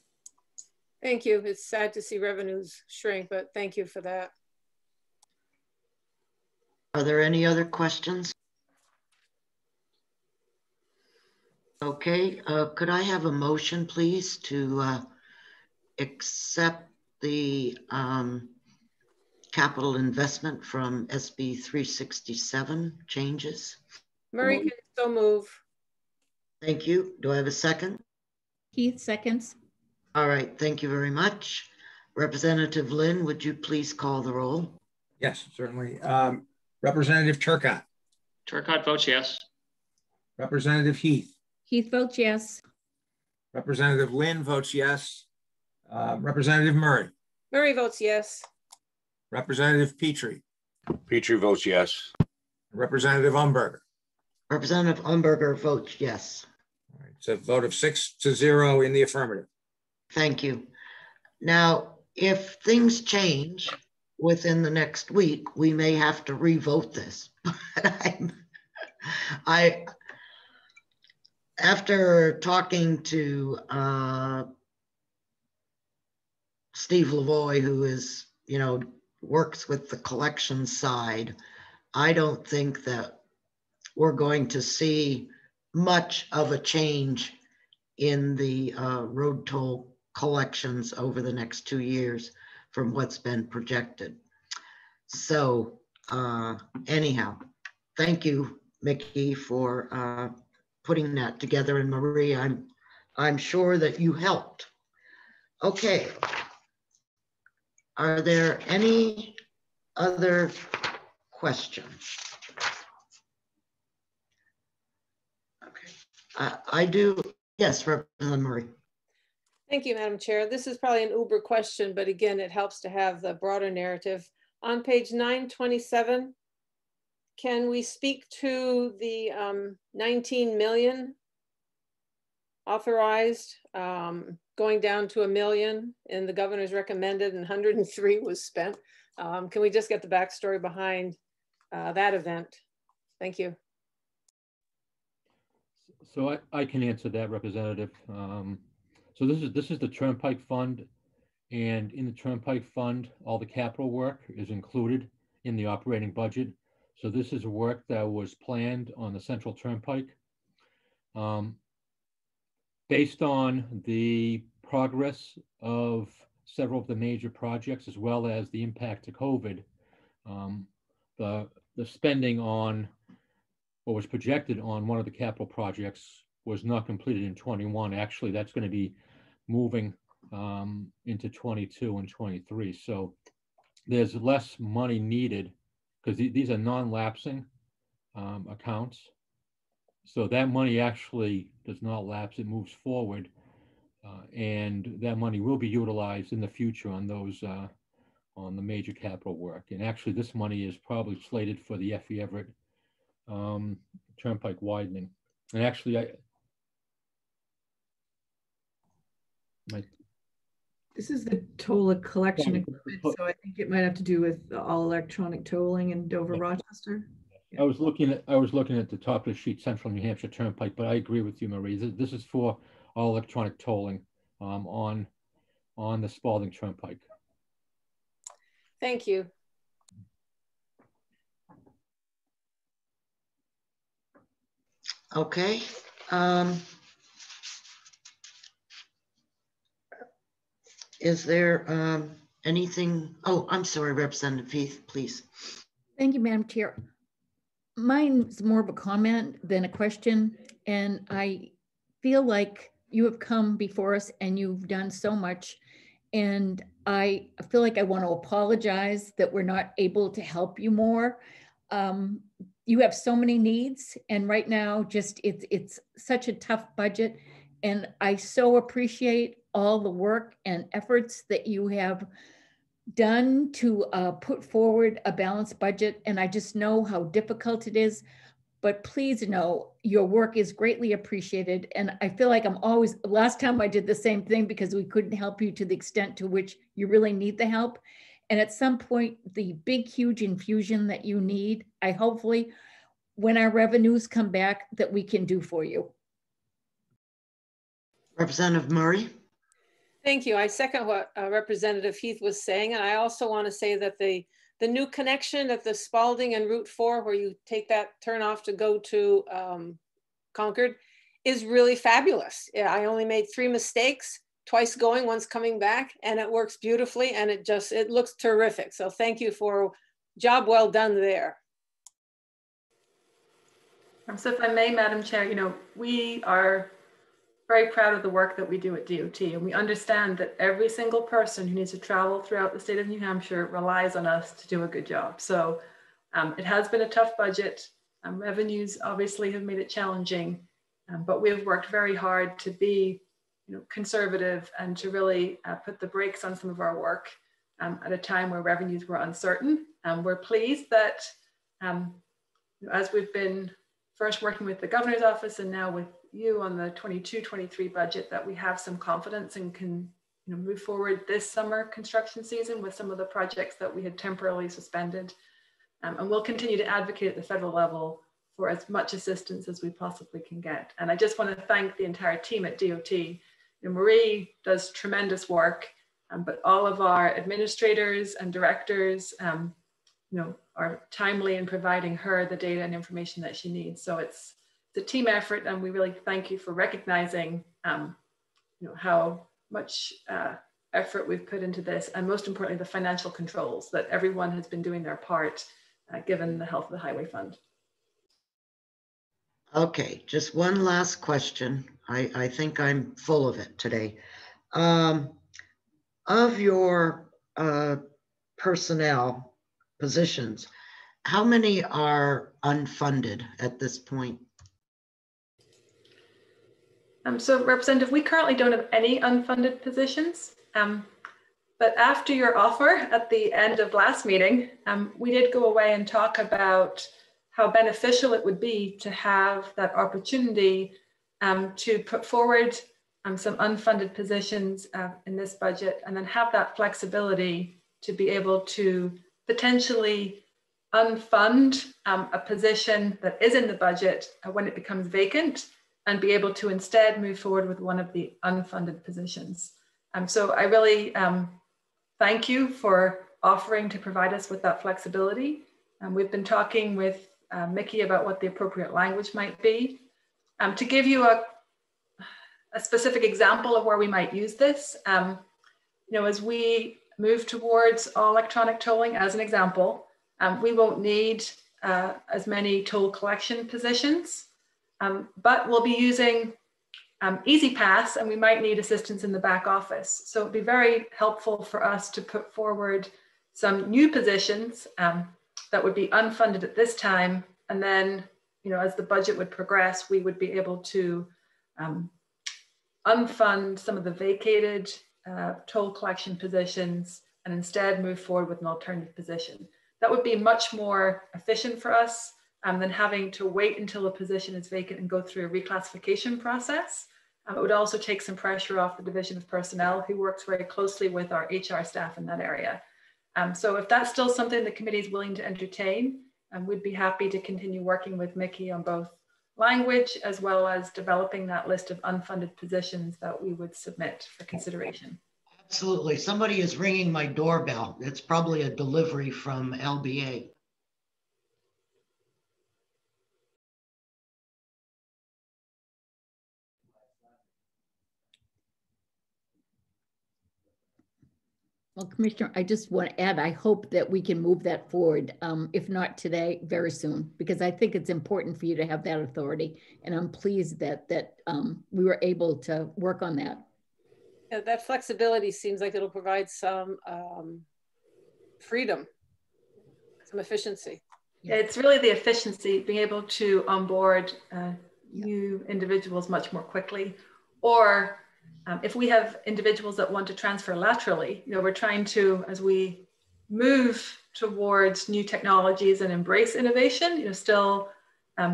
Thank you. It's sad to see revenues shrink, but thank you for that. Are there any other questions? Okay, could I have a motion, please, to accept the capital investment from SB 367 changes? Murray can so move. Thank you. Do I have a second? Keith seconds. All right, thank you very much. Representative Lynn, would you please call the roll? Yes, certainly. Representative Turcotte. Turcotte votes yes. Representative Heath. Heath votes yes. Representative Lynn votes yes. Representative Murray. Murray votes yes. Representative Petrie. Petrie votes yes. Representative Umberger. Representative Umberger votes yes. All right, it's a vote of 6-0 in the affirmative. Thank you. Now, if things change within the next week, we may have to revote this. But after talking to Steve Lavoie, who is, works with the collection side, I don't think that we're going to see much of a change in the road toll collections over the next 2 years from what's been projected. So anyhow, thank you, Mickey, for putting that together. And Marie, I'm sure that you helped. Okay. Are there any other questions? Okay. I do. Yes, Representative Murray. Thank you, Madam Chair. This is probably an uber question, but again, it helps to have the broader narrative. On page 927, can we speak to the 19 million authorized, going down to $1 million, and the governor's recommended and 103 was spent? Can we just get the backstory behind that event? Thank you. So I can answer that, Representative. So this is the Turnpike Fund, and in the Turnpike Fund, all the capital work is included in the operating budget. So this is work that was planned on the Central Turnpike. Based on the progress of several of the major projects, as well as the impact of COVID, the spending on what was projected on one of the capital projects was not completed in 21. Actually, that's going to be moving into 22 and 23. So there's less money needed because these are non-lapsing accounts. So that money actually does not lapse, it moves forward. And that money will be utilized in the future on those, on the major capital work. And actually this money is probably slated for the F.E. Everett Turnpike widening. And actually this is the toll collection equipment, so I think it might have to do with all electronic tolling in Dover, Rochester. I was looking at the top of the sheet, Central New Hampshire Turnpike, but I agree with you, Marie. This is for all electronic tolling on the Spalding Turnpike. Thank you. Okay. Is there anything? Oh, I'm sorry, Representative Heath, please. Thank you, Madam Chair. Mine's more of a comment than a question. And I feel like you have come before us and you've done so much. And I feel like I want to apologize that we're not able to help you more. You have so many needs, and right now just it's such a tough budget. And I so appreciate all the work and efforts that you have done to put forward a balanced budget. And I just know how difficult it is, but please know your work is greatly appreciated. And I feel like I'm always, last time I did the same thing because we couldn't help you to the extent to which you really need the help. And at some point, the big, huge infusion that you need, I hopefully, when our revenues come back, that we can do for you. Representative Murray. Thank you. I second what Representative Heath was saying. And I also want to say that the new connection at the Spalding and Route 4, where you take that turn off to go to Concord, is really fabulous. Yeah, I only made 3 mistakes, twice going, once coming back, and it works beautifully, and it looks terrific. So thank you for job well done there. So if I may, Madam Chair, we are very proud of the work that we do at DOT, and we understand that every single person who needs to travel throughout the state of New Hampshire relies on us to do a good job. So it has been a tough budget. Revenues obviously have made it challenging, but we've worked very hard to be conservative and to really put the brakes on some of our work at a time where revenues were uncertain. We're pleased that as we've been first working with the governor's office and now with you on the 22-23 budget, that we have some confidence and can move forward this summer construction season with some of the projects that we had temporarily suspended. And we'll continue to advocate at the federal level for as much assistance as we possibly can get. And I just want to thank the entire team at DOT. Marie does tremendous work, but all of our administrators and directors are timely in providing her the data and information that she needs. So it's a team effort, and we really thank you for recognizing how much effort we've put into this, and most importantly, the financial controls that everyone has been doing their part, given the health of the Highway Fund. Okay, just one last question. I think I'm full of it today. Of your personnel positions, how many are unfunded at this point? So Representative, we currently don't have any unfunded positions, but after your offer at the end of last meeting, we did go away and talk about how beneficial it would be to have that opportunity to put forward some unfunded positions in this budget, and then have that flexibility to be able to potentially unfund a position that is in the budget when it becomes vacant, and be able to instead move forward with one of the unfunded positions. So I really thank you for offering to provide us with that flexibility. We've been talking with Mickey about what the appropriate language might be. To give you a specific example of where we might use this, as we move towards all electronic tolling, as an example, we won't need as many toll collection positions, but we'll be using Easy Pass, and we might need assistance in the back office. So it'd be very helpful for us to put forward some new positions that would be unfunded at this time. And then, as the budget would progress, we would be able to unfund some of the vacated toll collection positions and instead move forward with an alternative position. That would be much more efficient for us than having to wait until a position is vacant and go through a reclassification process. It would also take some pressure off the Division of Personnel, who works very closely with our HR staff in that area. So if that's still something the committee is willing to entertain, we'd be happy to continue working with Mickey on both language as well as developing that list of unfunded positions that we would submit for consideration. Absolutely. Somebody is ringing my doorbell. It's probably a delivery from LBA. Well, Commissioner, I just want to add, I hope that we can move that forward, if not today, very soon, because I think it's important for you to have that authority. And I'm pleased that we were able to work on that. Yeah, that flexibility seems like it'll provide some freedom, some efficiency. Yeah, it's really the efficiency, being able to onboard new individuals much more quickly, or if we have individuals that want to transfer laterally, we're trying to, as we move towards new technologies and embrace innovation, still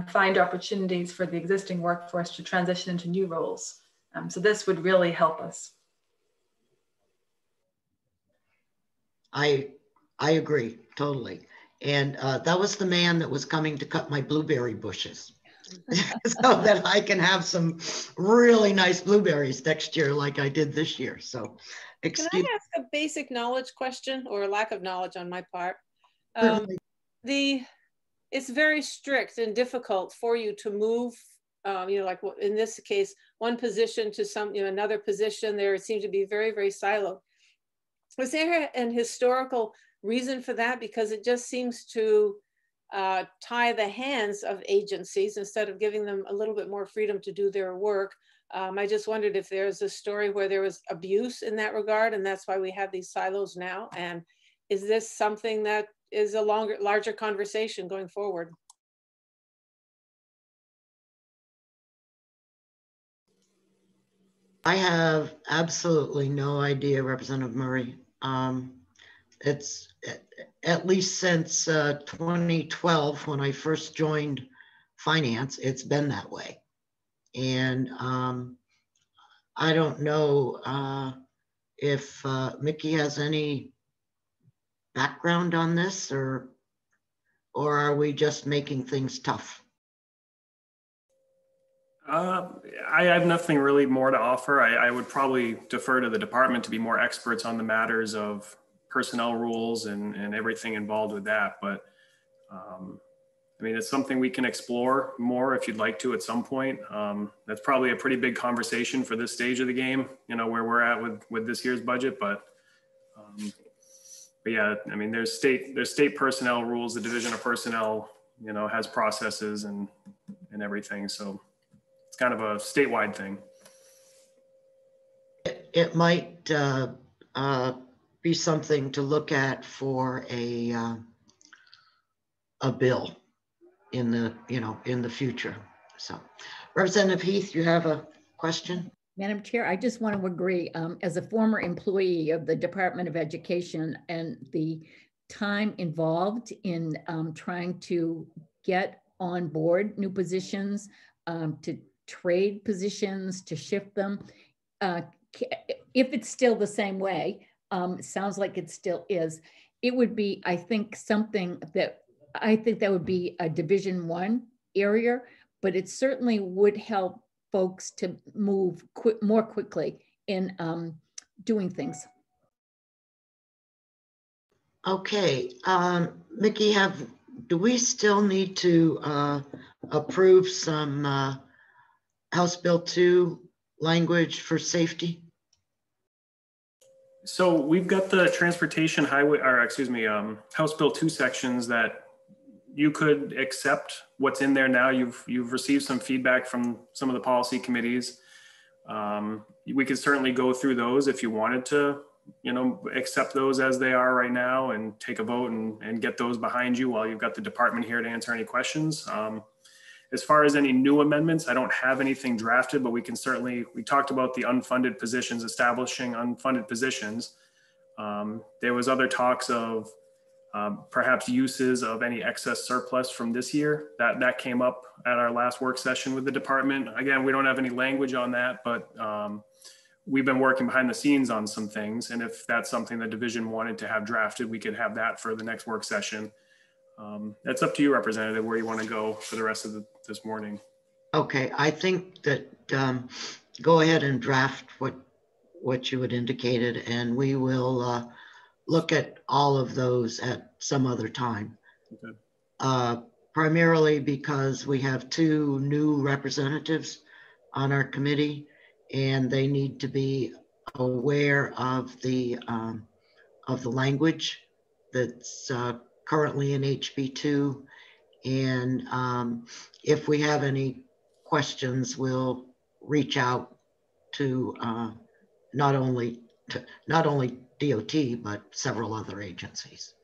find opportunities for the existing workforce to transition into new roles. So this would really help us. I agree totally. And that was the man that was coming to cut my blueberry bushes. So that I can have some really nice blueberries next year like I did this year. So Can I ask a basic knowledge question, or a lack of knowledge on my part? It's very strict and difficult for you to move, like in this case, one position to another position. There seems to be very, very siloed. Was there an historical reason for that? Because it just seems to tie the hands of agencies instead of giving them a little bit more freedom to do their work. I just wondered if there's a story where there was abuse in that regard, and that's why we have these silos now. And is this something that is a larger conversation going forward? I have absolutely no idea, Representative Murray. It's at least since 2012, when I first joined finance, it's been that way. And I don't know if Mickey has any background on this, or are we just making things tough? I have nothing really more to offer. I would probably defer to the department to be more experts on the matters of personnel rules and everything involved with that. But I mean, it's something we can explore more if you'd like to at some point. That's probably a pretty big conversation for this stage of the game, you know, where we're at with this year's budget. But yeah, I mean, there's state personnel rules. The Division of Personnel, you know, has processes and everything. So it's kind of a statewide thing. It might be something to look at for a bill in the, you know, in the future. So, Representative Heath, you have a question? Madam Chair, I just want to agree, as a former employee of the Department of Education and the time involved in trying to get on board new positions, to trade positions, to shift them, if it's still the same way, it sounds like it still is, it would be, I think, something that would be a Division I area, but it certainly would help folks to move more quickly in doing things. Okay, Mickey, do we still need to approve some House Bill 2 language for safety? So we've got the transportation highway, or excuse me, House Bill 2 sections that you could accept what's in there now. You've received some feedback from some of the policy committees. We could certainly go through those if you wanted to, you know, accept those as they are right now and take a vote and get those behind you while you've got the department here to answer any questions. As far as any new amendments, I don't have anything drafted, but we can certainly, we talked about the unfunded positions, establishing unfunded positions. There was other talks of perhaps uses of any excess surplus from this year. That came up at our last work session with the department. Again, we don't have any language on that, but we've been working behind the scenes on some things. And if that's something the division wanted to have drafted, we could have that for the next work session. That's up to you, Representative, where you want to go for the rest of this morning. Okay, I think that go ahead and draft what you had indicated, and we will look at all of those at some other time. Okay. Primarily because we have 2 new representatives on our committee, and they need to be aware of the language that's currently in HB2. And if we have any questions, we'll reach out to not only DOT, but several other agencies.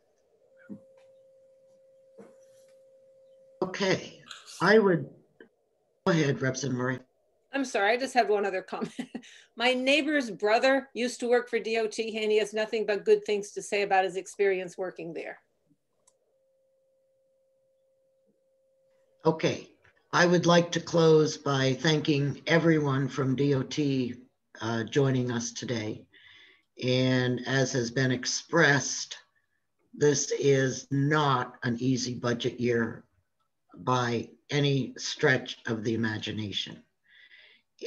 Okay, I would go ahead, Representative Murray. I'm sorry, I just have one other comment. My neighbor's brother used to work for DOT, and he has nothing but good things to say about his experience working there. Okay, I would like to close by thanking everyone from DOT joining us today. And as has been expressed, this is not an easy budget year by any stretch of the imagination.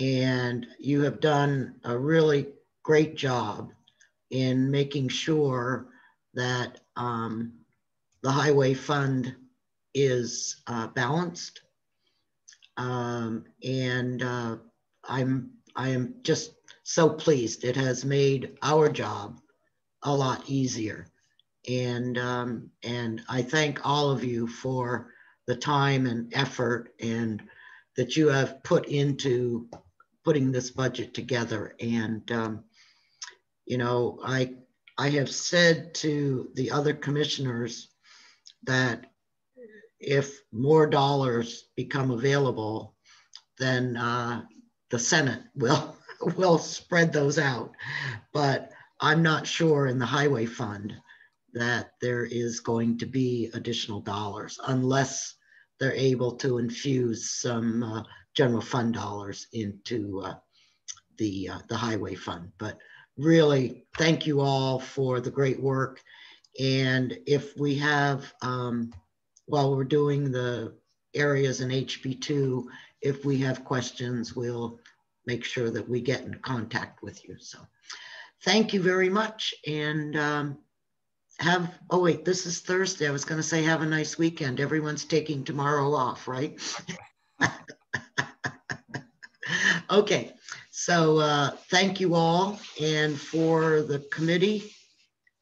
And you have done a really great job in making sure that the highway fund is balanced. I am just so pleased. It has made our job a lot easier. And I thank all of you for the time and effort and that you have put into putting this budget together. And, you know, I have said to the other commissioners that if more dollars become available, then the Senate will spread those out. But I'm not sure in the highway fund that there is going to be additional dollars unless they're able to infuse some general fund dollars into the highway fund. But really thank you all for the great work. And if we have, while we're doing the areas in HB2, if we have questions, we'll make sure that we get in contact with you. So thank you very much. And oh wait, this is Thursday. I was going to say have a nice weekend. Everyone's taking tomorrow off, right? Okay, so thank you all. And for the committee,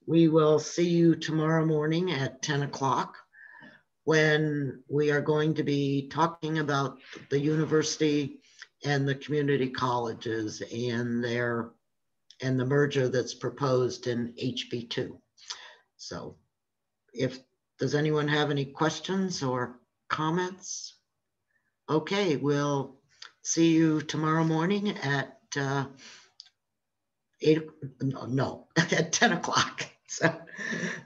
we will see you tomorrow morning at 10 o'clock when we are going to be talking about the university and the community colleges and the merger that's proposed in HB2. So does anyone have any questions or comments? Okay, we'll see you tomorrow morning at at 10 o'clock. So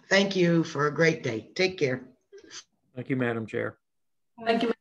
thank you for a great day. Take care. Thank you, Madam Chair. Thank you.